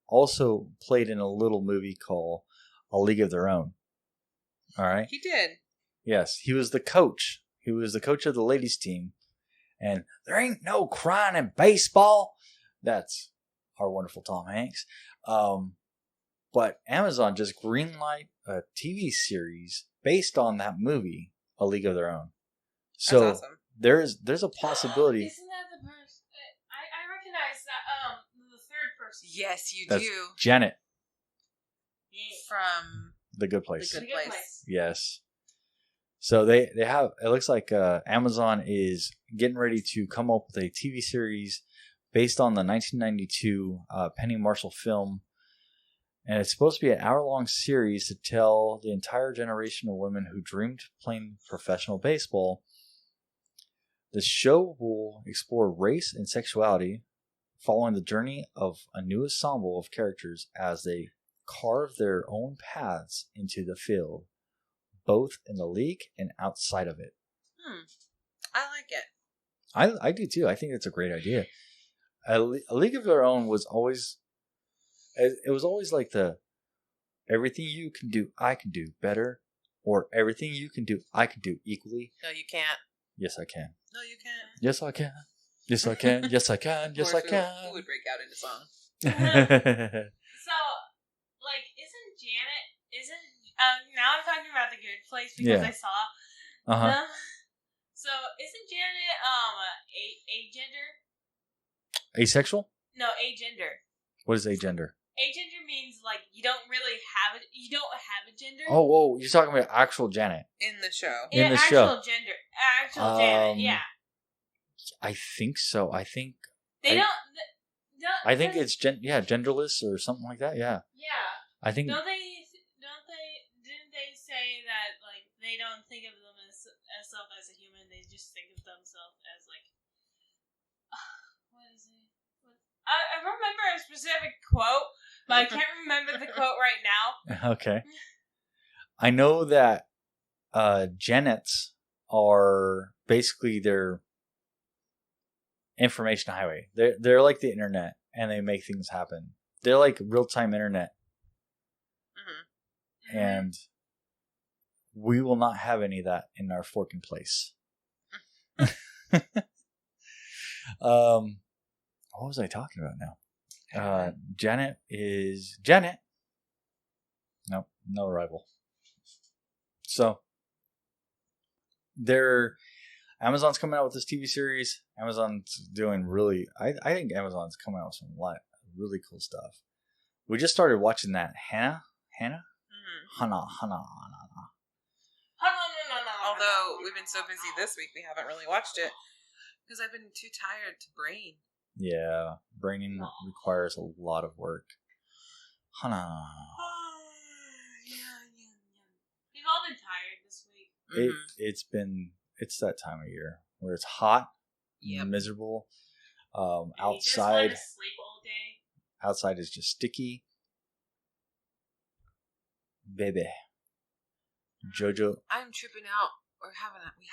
also played in a little movie called A League of Their Own. All right. He did. Yes, he was the coach. He was the coach of the ladies' team. And there ain't no crying in baseball. That's our wonderful Tom Hanks. But Amazon just greenlight a TV series based on that movie, A League of Their Own. So That's awesome. there's a possibility. Isn't that the person? I recognize that. The third person. Yes, you That's do. Janet, Yeah. The From Good Place. The The Good Good Place. Yes. So they have, it looks like Amazon is getting ready to come up with a TV series based on the 1992 Penny Marshall film. And it's supposed to be an hour-long series to tell the entire generation of women who dreamed of playing professional baseball. The show will explore race and sexuality, following the journey of a new ensemble of characters as they carve their own paths into the field, both in the league and outside of it. I like it. I do too. I think that's a great idea. A League of Their Own was always, it was always like the everything you can do, I can do better, or everything you can do, I can do equally. No, you can't. Yes, I can. No, you can't. Yes, I can. Yes, I can. Yes, I can. Yes, I Of course, can. Who would break out into song? So, like, isn't now I'm talking about The Good Place because Yeah. I saw. Uh-huh. So isn't Janet agender? Asexual? No, agender. What is agender? agender means like you don't really have it. You don't have a gender. Oh, whoa! You're talking about actual Janet. In the show. in the actual show. gender, actual Janet. Yeah, I think so. I think they I- don't. I think it's genderless or something like that. Yeah. Yeah. I think Don't they? Didn't they say that like they don't think of them as self as a human? They just think of themselves as like. What is it? I remember a specific quote, but I can't remember the quote right now. okay. I know that Janets are basically their information highway. They're like the internet, and they make things happen. They're like real time internet, Mm-hmm. and we will not have any of that in our forking place. What was I talking about now? Janet is Janet. Nope, no rival. So Amazon's coming out with this TV series. Amazon's doing really. I think Amazon's coming out with some really cool stuff. We just started watching that Hannah. Mm-hmm. Hannah. Although we've been so busy this week, we haven't really watched it because I've been too tired to brain. Yeah, braining requires a lot of work. Hannah. We've all been tired this week. It's that time of year where it's hot, Yep. miserable. You just Outside want to sleep all day. outside is just sticky. Baby. Jojo. I'm tripping out. We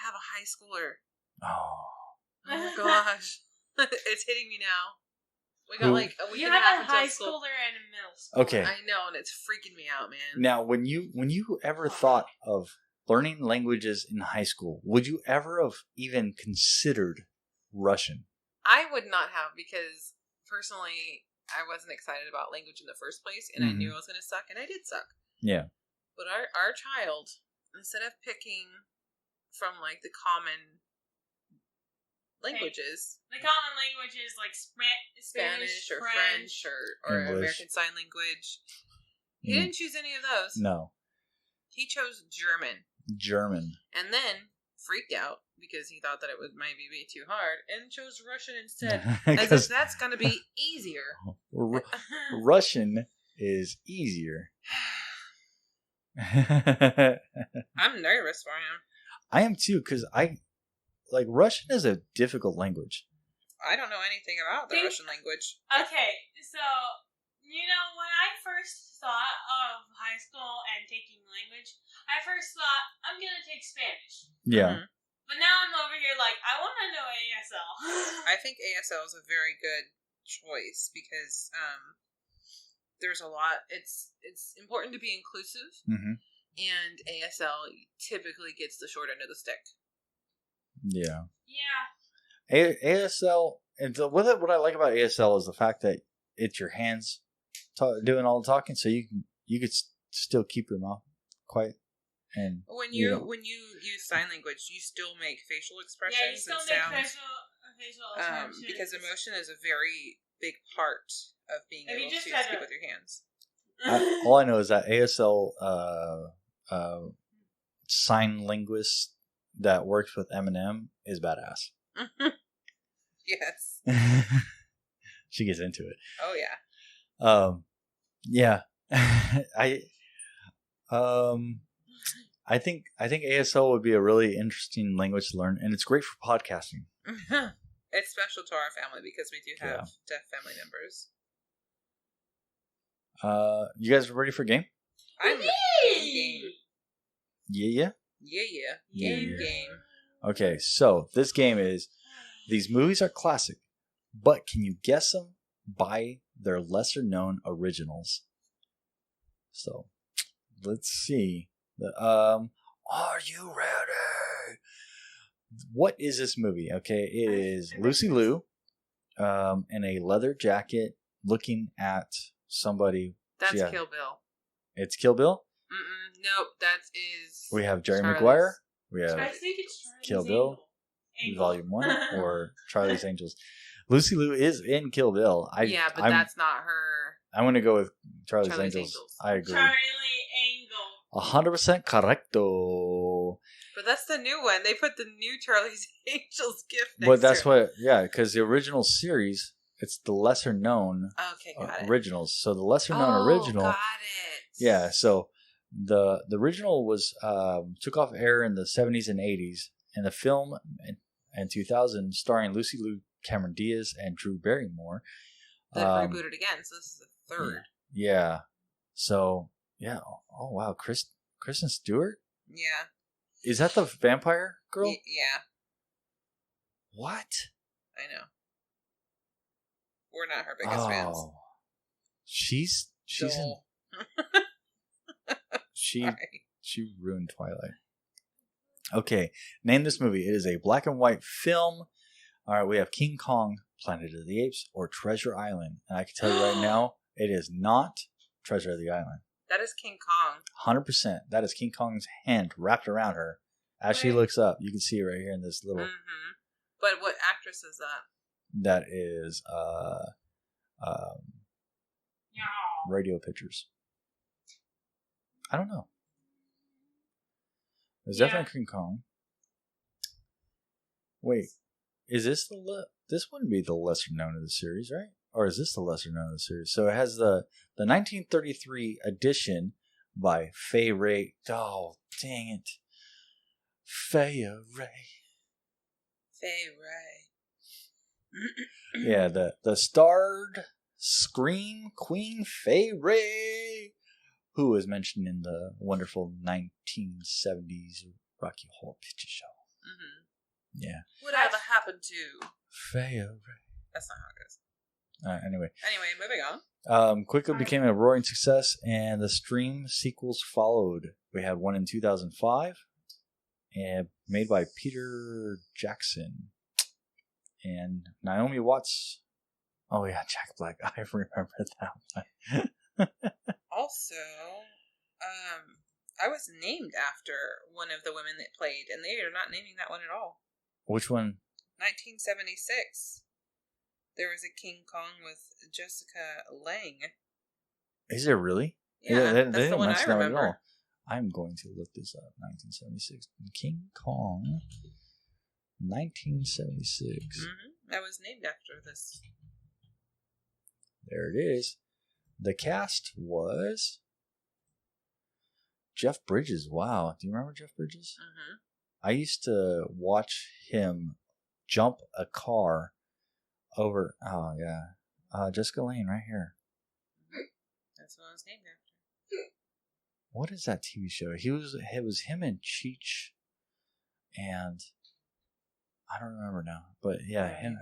have a high schooler. Oh. Oh my gosh. It's hitting me now. We got Who? like a week You and a half have a high until school. schooler and a middle school. Okay. I know, and it's freaking me out, man. Now, when you ever thought of learning languages in high school, would you ever have even considered Russian? I would not have, because personally, I wasn't excited about language in the first place, and I Mhm. knew I was going to suck, and I did suck. Yeah. But our child, instead of picking from like the common languages, The common languages like Spanish or French. French or English. American Sign Language, he Mm. didn't choose any of those. No. He chose German, German. and then freaked out because he thought that it might be too hard, and chose Russian instead, as if Because that's going to be easier. Russian is easier. I'm nervous for him. I am too, because Russian is a difficult language. I don't know anything about the Think- Russian language. Okay, so when I first thought of high school and taking language, I first thought I'm gonna take Spanish. Yeah. Mhm. But now I'm over here like I want to know ASL. I think ASL is a very good choice because there's a lot. It's important to be inclusive, Mm-hmm. and ASL typically gets the short end of the stick. Yeah. Yeah. ASL, and what I like about ASL is the fact that it's your hands doing all the talking, so you could still keep your mouth quiet. And When you you know. when you use sign language, you still make facial expressions Yeah, you still and make sounds. facial expressions. Because emotion is a very big part of being If you able to just speak had a- with your hands. all I know is that ASL sign linguist that works with Eminem is badass. Yes. She gets into it. Oh yeah. Yeah. I think ASL would be a really interesting language to learn, and it's great for podcasting. It's special to our family because we do have Yeah. deaf family members. You guys ready for a game? I'm game. Yeah. Yeah. Yeah. Game. Okay, so this game is, these movies are classic, but can you guess them by their lesser known originals? So let's see. Are you ready? What is this movie? Okay, it is Lucy Liu in a leather jacket looking at somebody. That's Yeah. Kill Bill. It's Kill Bill. Nope, that is. We have Jerry Charlie's. Maguire. We have I think it's Charlie's Kill Bill. Angel. Volume 1 or Charlie's Angels. Lucy Liu is in Kill Bill. But that's not her. I'm going to go with Charlie's Charlie's Angels. Angels. I agree. Charlie Angle. 100% correcto. But that's the new one. They put the new Charlie's Angels gift next But that's to it. what, yeah, because the original series, it's the lesser known Okay, got it. originals. So the lesser known original. Got it. Yeah, so the original was took off air in the 70s and 80s, and the film in 2000 starring Lucy Liu, Cameron Diaz, and Drew Barrymore. Then rebooted again, so this is the third. Yeah. So, yeah. Oh, wow. Kristen Stewart? Yeah. Is that the vampire girl? Yeah, What? I know. We're not her biggest fans. She's Dull. she Sorry. she ruined Twilight. Okay, name this movie. It is a black and white film. All right, we have King Kong, Planet of the Apes, or Treasure Island. And I can tell you right now, it is not Treasure of the Island. That is King Kong. 100%. That is King Kong's hand wrapped around her. As she Right. looks up, you can see it right here in this little. Mm-hmm. But what actress is that? That is Yeah. Radio Pictures. I don't know. There's Yeah. definitely King Kong. Wait, is this this wouldn't be the lesser known of the series, right? Or is this the lesser known of the series? So it has the 1933 edition by Fay Ray. Oh, dang it. Fay Ray. Fay Ray. Yeah, the starred scream queen Fay Ray, who was mentioned in the wonderful 1970s Rocky Horror Picture Show. Mm-hmm. Yeah. Whatever happened to? Fay Ray. That's not how it goes. Anyway, Moving on. quickly became a roaring success, and the stream sequels followed. We had one in 2005, and made by Peter Jackson and Naomi Watts. Oh yeah, Jack Black. I remember that one. Also, I was named after one of the women that played, and they are not naming that one at all. Which one? 1976. There was a King Kong with Jessica Lange. Is there really? Yeah, they that's didn't the one I mention that one at remember. all. I'm going to look this up. 1976. King Kong. 1976. Mm-hmm. I was named after this. There it is. The cast was Jeff Bridges. Wow. Do you remember Jeff Bridges? Mm-hmm. I used to watch him jump a car over. Oh, yeah. Jessica Lange right here. That's what I was named after. What is that TV show? It was him and Cheech, and I don't remember now. But yeah, him.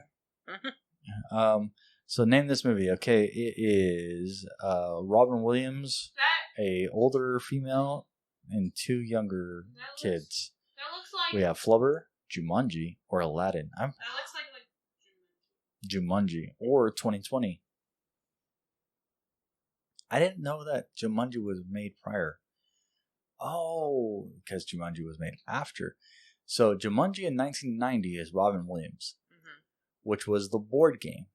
Mm-hmm. So name this movie. Okay, it is Robin Williams, a older female, and two younger kids. That looks like. We have Flubber, Jumanji, or Aladdin. That looks like Jumanji or 2020. I didn't know that Jumanji was made prior. Oh, because Jumanji was made after. So Jumanji in 1990 is Robin Williams, Mm-hmm. which was the board game.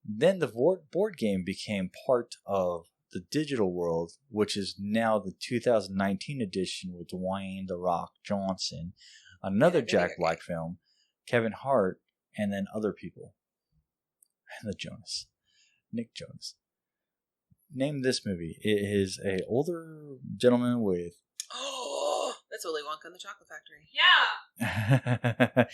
Then the board game became part of the digital world, which is now the 2019 edition with Dwayne "The Rock" Johnson, another Yeah, Jack video Black film, Kevin Hart, and then other people. And Nick Jonas. Name this movie. It is a older gentleman with. Oh, that's Willy Wonka and the Chocolate Factory. Yeah.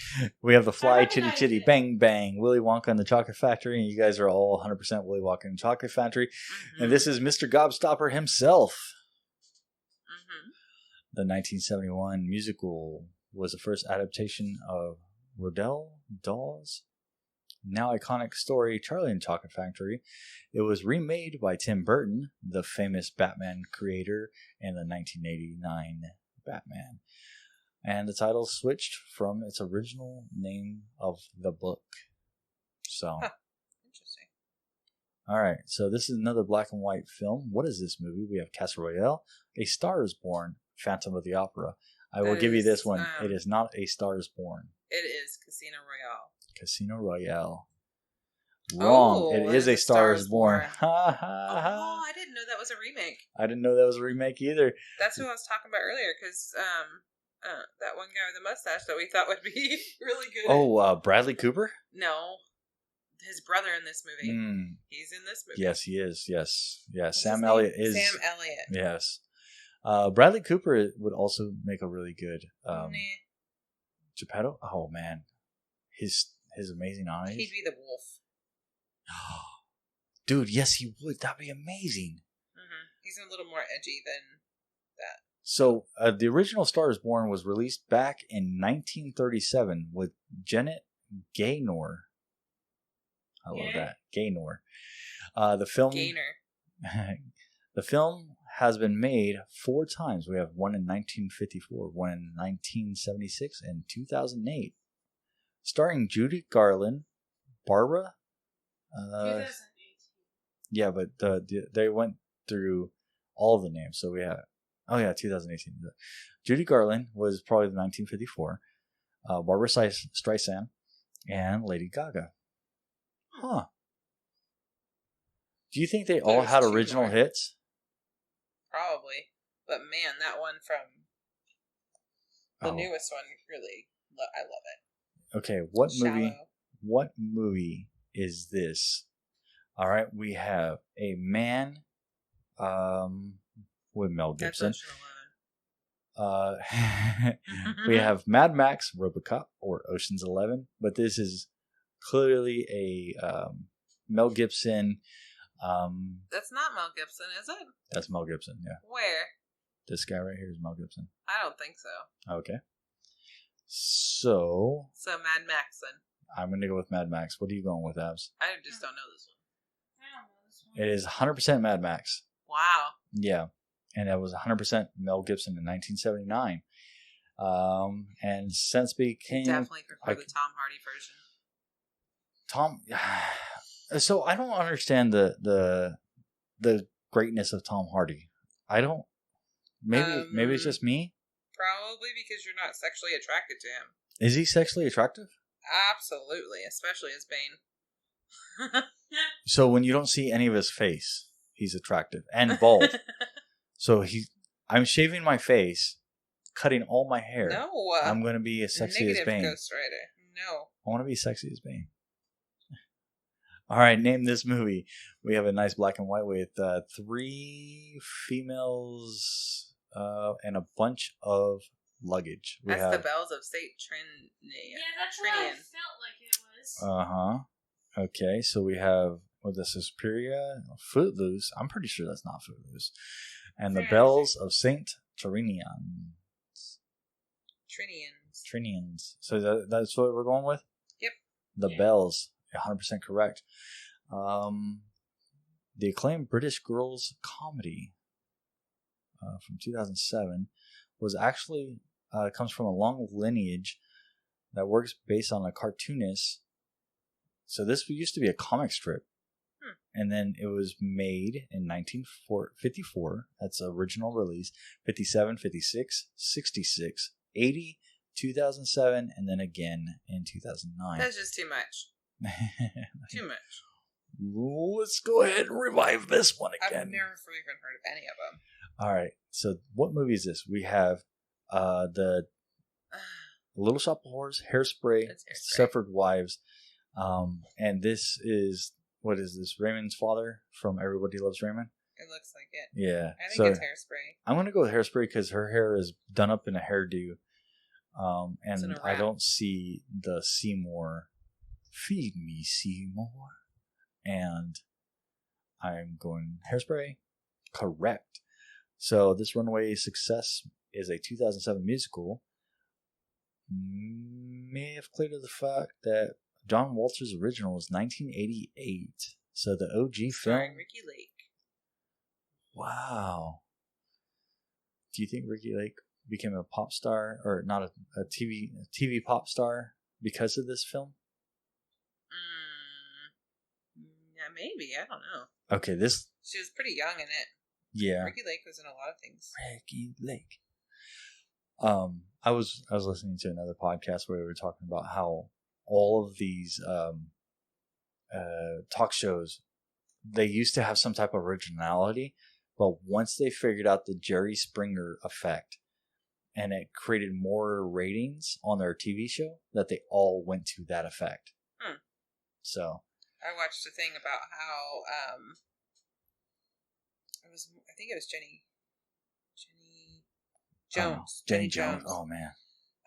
We have the fly, chitty recognize chitty, it. bang bang, Willy Wonka and the Chocolate Factory, and you guys are all 100% Willy Wonka and the Chocolate Factory. Mm-hmm. And this is Mr. Gobstopper himself. Mm-hmm. The 1971 musical was the first adaptation of Roald Dahl's now iconic story, Charlie and the Chocolate Factory. It was remade by Tim Burton, the famous Batman creator, in the 1989 Batman. And the title switched from its original name of the book. So, Interesting. all right. So this is another black and white film. What is this movie? We have Castle Royale, A Star is Born, Phantom of the Opera. I will That give you is, this one. It is not A Star is Born. It is Casino Royale. Casino Royale. Wrong. Oh, It is A Star Is Born. Oh, I didn't know that was a remake. I didn't know that was a remake either. That's who I was talking about earlier, because that one guy with the mustache that we thought would be really good. Oh, Bradley Cooper? No. His brother in this movie. Mm. He's in this movie. Yes, he is. Yes. Yeah, What's Sam his name? Elliott is. Sam Elliott. Yes. Bradley Cooper would also make a really good Nah. Geppetto. Oh, man. His amazing eyes. He'd be the wolf. Dude, yes, he would. That'd be amazing. Mm-hmm. He's a little more edgy than that. So, the original Star is Born was released back in 1937 with Janet Gaynor. I love that. Gaynor. The film... Gainer. The film has been made 4 times. We have one in 1954, one in 1976, and 2008. Starring Judy Garland, Barbara... 2018. Yeah, but they went through all the names. So we have... Oh, yeah, 2018. Judy Garland was probably the 1954. Barbara Streisand and Lady Gaga. Huh. Do you think they all had original hits? Probably. But man, that one from the newest one, really, I love it. Okay, what movie? Shallow. What movie is this? All right, we have a man with Mel Gibson. We have Mad Max, RoboCop, or Ocean's 11, but this is clearly a Mel Gibson. That's not Mel Gibson, is it? That's Mel Gibson, yeah. Where? This guy right here is Mel Gibson. I don't think so. Okay. So Mad Max then. I'm going to go with Mad Max. What are you going with, Abs? I just don't know this one. I don't know this one. It is 100% Mad Max. Wow. Yeah. And that was 100% Mel Gibson in 1979. And since became... Definitely prefer the Tom Hardy version. So I don't understand the greatness of Tom Hardy. I don't... Maybe it's just me? Probably because you're not sexually attracted to him. Is he sexually attractive? Absolutely, especially as Bane. So when you don't see any of his face, he's attractive and bald. So I'm shaving my face, cutting all my hair. No. I'm going to be as sexy as Bane. Ghost Rider. No. I want to be sexy as Bane. All right, name this movie. We have a nice black and white with 3 females and a bunch of luggage. That's the Bells of St. Trinian. Yeah, that's what I felt like it was. Uh-huh. Okay, so we have, this is Suspiria, Footloose. I'm pretty sure that's not Footloose. And the Bells of St. Trinian. Trinians. So that's what we're going with? Yep. The Bells. 100% correct. The acclaimed British girls comedy from 2007 was actually comes from a long lineage that works based on a cartoonist. So this used to be a comic strip, and then it was made in 1954. That's the original release. 57, 56, 66, 80, 2007, and then again in 2009. That's just too much. Too much. Let's go ahead and revive this one again. I've never even heard of any of them. All right. So what movie is this? We have the Little Shop of Horrors, Hairspray, Stepford Wives. And this is, what is this? Raymond's father from Everybody Loves Raymond? It looks like it. Yeah. I think it's Hairspray. I'm going to go with Hairspray because her hair is done up in a hairdo. And I don't see the Seymour. Feed me, Seymour. And I'm going Hairspray. Correct. So this Runaway Success is a 2007 musical. May have cleared up the fact that John Walter's original was 1988. So the OG film. Ricky Lake. Wow. Do you think Ricky Lake became a pop star, or not a TV pop star because of this film? Yeah, maybe. I don't know. Okay, she was pretty young in it. Yeah. Ricky Lake was in a lot of things. Ricky Lake. I was listening to another podcast where we were talking about how all of these talk shows, they used to have some type of originality, but once they figured out the Jerry Springer effect, and it created more ratings on their TV show, that they all went to that effect. So I watched a thing about how I think it was Jenny Jones. Jenny Jones. Oh man.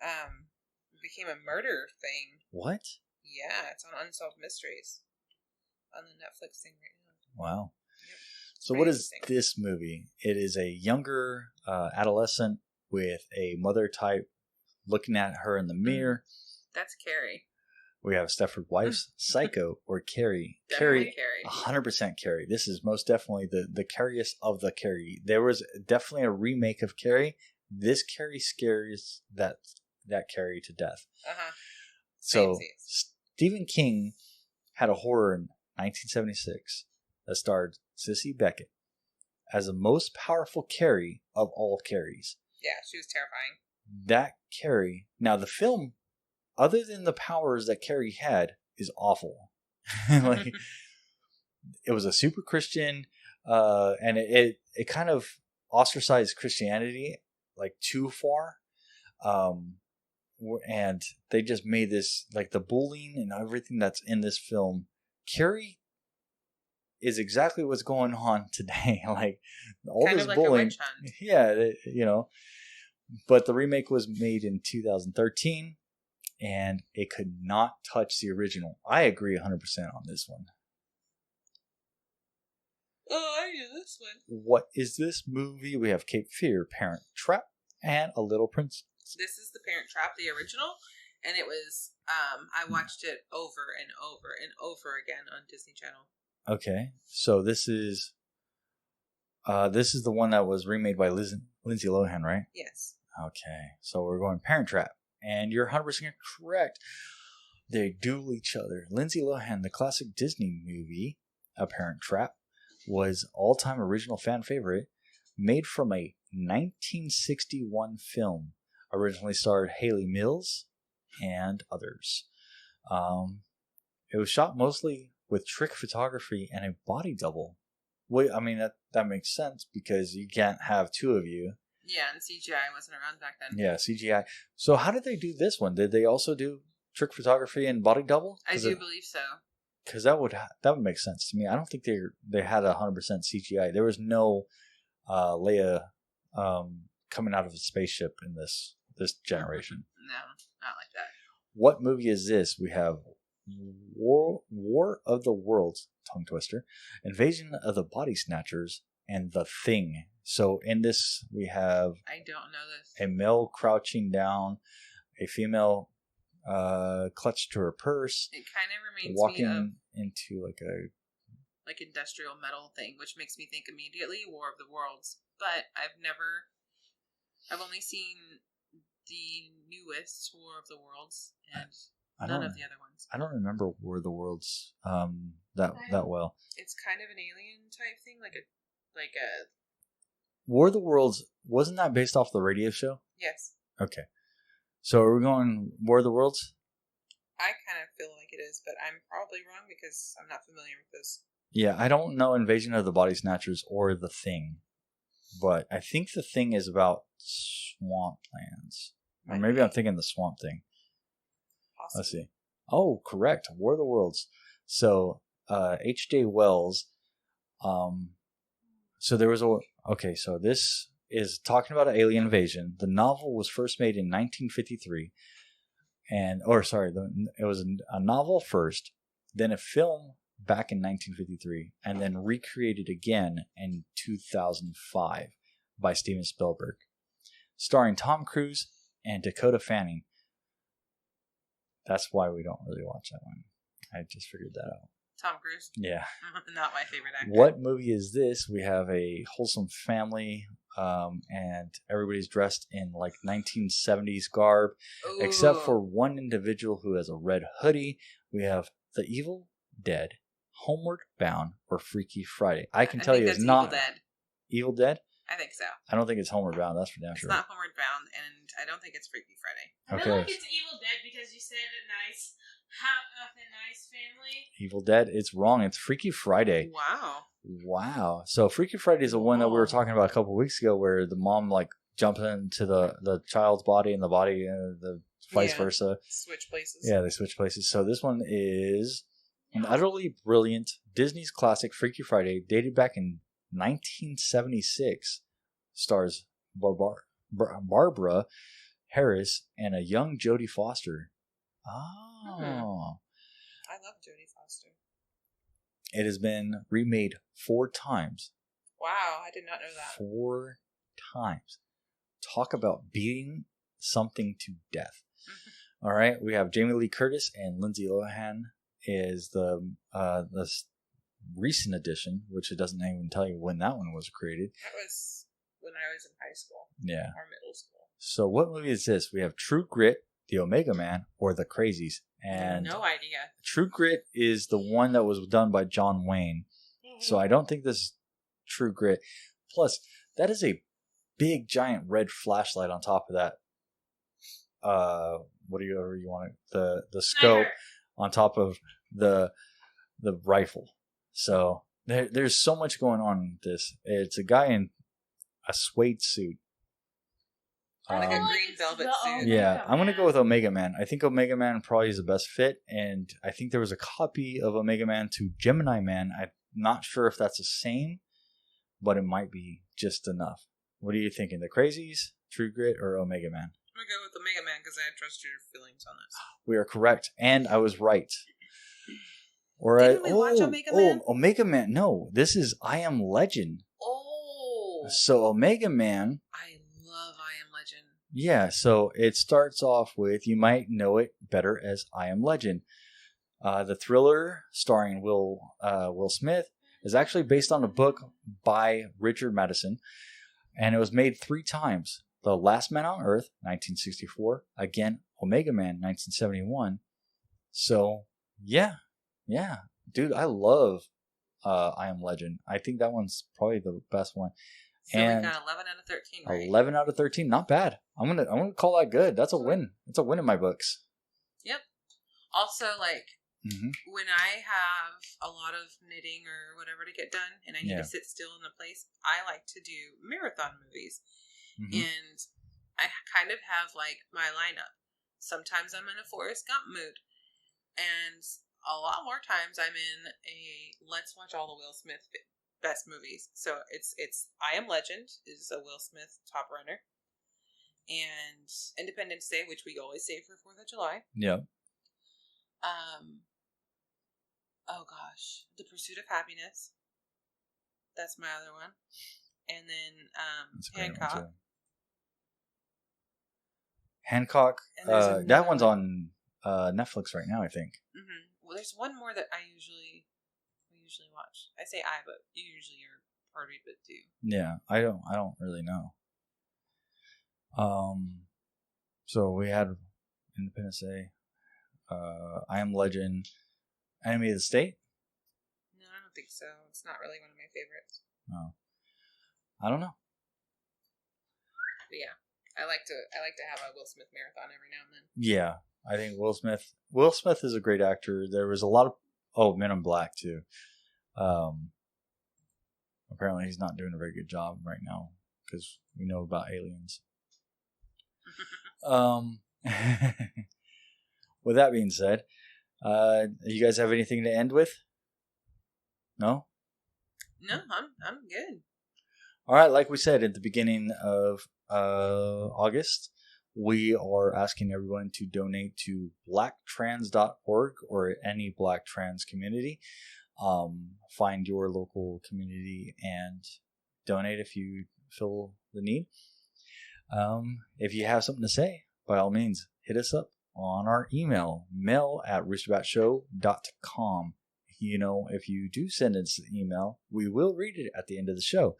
It became a murder thing. What? Yeah, it's on Unsolved Mysteries on the Netflix thing right now. Wow. Yep. So what is this movie? It is a younger adolescent with a mother type looking at her in the mirror. That's Carrie. We have Stepford Wives, Psycho, or Carrie. Definitely Carrie. 100% Carrie. This is most definitely the Carriest of the Carrie. There was definitely a remake of Carrie. This Carrie scares that Carrie to death. So Stephen King had a horror in 1976 that starred Sissy Beckett as the most powerful Carrie of all Carries. Yeah, she was terrifying. That Carrie. Now the film, other than the powers that Carrie had, is awful. Like, it was a super Christian, and it kind of ostracized Christianity like too far. And they just made this, like, the bullying and everything that's in this film. Carrie is exactly what's going on today. Like, all kind this of like bullying. A witch hunt. Yeah, you know. But the remake was made in 2013, and it could not touch the original. I agree 100% on this one. Oh, I knew this one. What is this movie? We have Cape Fear, Parent Trap, and A Little Princess. This is The Parent Trap, the original, and it was, I watched it over and over and over again on Disney Channel. Okay, so this is the one that was remade by Lindsay Lohan, right? Yes. Okay, so we're going Parent Trap, and you're 100% correct. They duel each other. Lindsay Lohan, the classic Disney movie, A Parent Trap, was all-time original fan favorite, made from a 1961 film. Originally starred Haley Mills and others. It was shot mostly with trick photography and a body double. Well, I mean, that makes sense because you can't have two of you. Yeah, and CGI wasn't around back then. Yeah, CGI. So how did they do this one? Did they also do trick photography and body double? I do believe so. Because that would make sense to me. I don't think they had 100% CGI. There was no Leia coming out of a spaceship in this generation. No, not like that. What movie is this? We have War of the Worlds, tongue twister, Invasion of the Body Snatchers, and The Thing. So in this, we have I don't know this. a male crouching down, a female clutched to her purse. It kind of reminds walking me of into like industrial metal thing, which makes me think immediately War of the Worlds. But I've only seen the newest War of the Worlds and none of the other ones. I don't remember War of the Worlds that well. It's kind of an alien type thing, like a War of the Worlds, wasn't that based off the radio show? Yes. Okay. So are we going War of the Worlds? I kind of feel like it is, but I'm probably wrong because I'm not familiar with this. Yeah, I don't know Invasion of the Body Snatchers or The Thing. But I think The Thing is about swamp lands. Or maybe I'm thinking the Swamp Thing. Possibly. Let's see. Oh, correct. War of the Worlds. So, H.J. Wells. So there was okay, so this is talking about an alien invasion. The novel was first made in 1953. It was a novel first, then a film back in 1953, and then recreated again in 2005 by Steven Spielberg, starring Tom Cruise and Dakota Fanning. That's why we don't really watch that one. I just figured that out. Tom Cruise? Yeah. Not my favorite actor. What movie is this? We have a wholesome family, and everybody's dressed in like 1970s garb, Ooh. except for one individual who has a red hoodie. We have The Evil Dead, Homeward Bound, or Freaky Friday. I can tell you it's not Evil Dead. Evil Dead? I think so. I don't think it's Homeward Bound. That's for damn sure. It's not Homeward Bound, and I don't think it's Freaky Friday. I feel like it's Evil Dead because you said it nice. Half of the nice family. Evil Dead. It's wrong. It's Freaky Friday. Wow. So Freaky Friday is the one that we were talking about a couple of weeks ago, where the mom like jumps into the child's body and the body the vice versa. Switch places. Yeah, they switch places. So this one is an utterly brilliant Disney's classic Freaky Friday, dated back in 1976. Stars Barbara Harris and a young Jodie Foster. Oh. I love Jodie Foster. It has been remade 4 times. Wow, I did not know that. 4 times. Talk about beating something to death. All right, we have Jamie Lee Curtis and Lindsay Lohan is the recent addition, which it doesn't even tell you when that one was created. That was when I was in high school. Yeah. Or middle school. So what movie is this? We have True Grit, The Omega Man, or The Crazies. And no idea. True Grit is the one that was done by John Wayne. So I don't think this is True Grit. Plus, that is a big, giant red flashlight on top of that. Whatever you want it. The scope on top of the rifle. So there's so much going on in this. It's a guy in a suede suit. Like a green velvet suit. Yeah, I'm going to go with Omega Man. I think Omega Man probably is the best fit, and I think there was a copy of Omega Man to Gemini Man. I'm not sure if that's the same, but it might be just enough. What are you thinking? The Crazies, True Grit, or Omega Man? I'm going to go with Omega Man because I trust your feelings on this. We are correct, and I was right. Didn't we watch Omega Man? Omega Man. No, this is I Am Legend. Oh. So Omega Man. I love I Am Legend. Yeah, so it starts off with, you might know it better as I Am Legend. The thriller starring Will Smith is actually based on a book by Richard Madison, and it was made 3 times. The Last Man on Earth, 1964. Again, Omega Man, 1971. So, yeah. Dude, I love I Am Legend. I think that one's probably the best one. So and we got 11 out of 13, right? 11 out of 13, not bad. I'm gonna call that good. That's a win. It's a win in my books. Yep. Also, when I have a lot of knitting or whatever to get done, and I need to sit still in a place, I like to do marathon movies. And I kind of have my lineup. Sometimes I'm in a Forrest Gump mood, and a lot more times I'm in a let's watch all the Will Smith best movies. So it's I Am Legend is a Will Smith top runner, and Independence Day, which we always save for 4th of July. Yeah. Oh gosh, The Pursuit of Happiness. That's my other one, and then Hancock. Hancock. That one's on Netflix right now, I think. Well, there's one more that we usually watch. I say I, but you usually are part of it too. Yeah, I don't really know. So we had Independence Day, I Am Legend, Enemy of the State. No, I don't think so. It's not really one of my favorites. Oh, I don't know. But yeah, I like to have a Will Smith marathon every now and then. Yeah, I think Will Smith is a great actor. There was a lot of Men in Black too. Apparently he's not doing a very good job right now because we know about aliens. With that being said, you guys have anything to end with? No? No, I'm good. All right, like we said at the beginning of August, we are asking everyone to donate to blacktrans.org or any Black trans community. Find your local community and donate if you feel the need. If you have something to say, by all means, hit us up on our email, mail@roosterbatshow.com. You know, if you do send us an email, we will read it at the end of the show.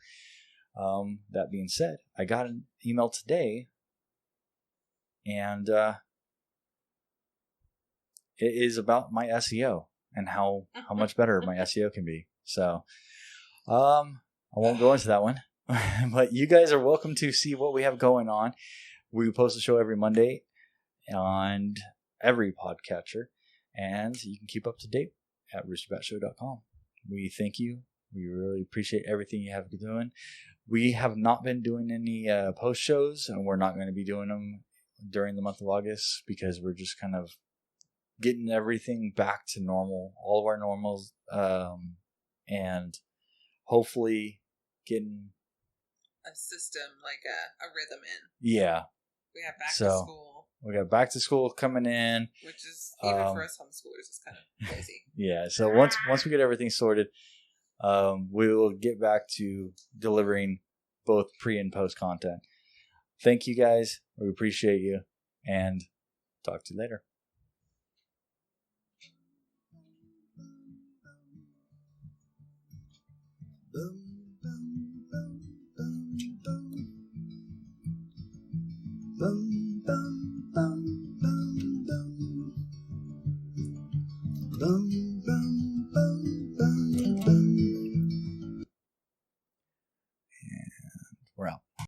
That being said, I got an email today, and it is about my SEO and how much better my SEO can be. So, I won't go into that one, but you guys are welcome to see what we have going on. We post a show every Monday on every podcatcher, And you can keep up to date at roosterbatshow.com. We thank you. We really appreciate everything you have been doing. We have not been doing any post shows, and we're not going to be doing them during the month of August because we're just kind of getting everything back to normal, all of our normals, and hopefully getting a system, like a rhythm in. Yeah. We have back to school. We got back to school coming in. Which is, even for us homeschoolers, it's kind of crazy. Yeah, so once we get everything sorted, we will get back to delivering both pre and post content. Thank you guys. We appreciate you. And talk to you later. Boom, boom, boom, boom, boom. Boom, boom, boom, boom, boom. Boom.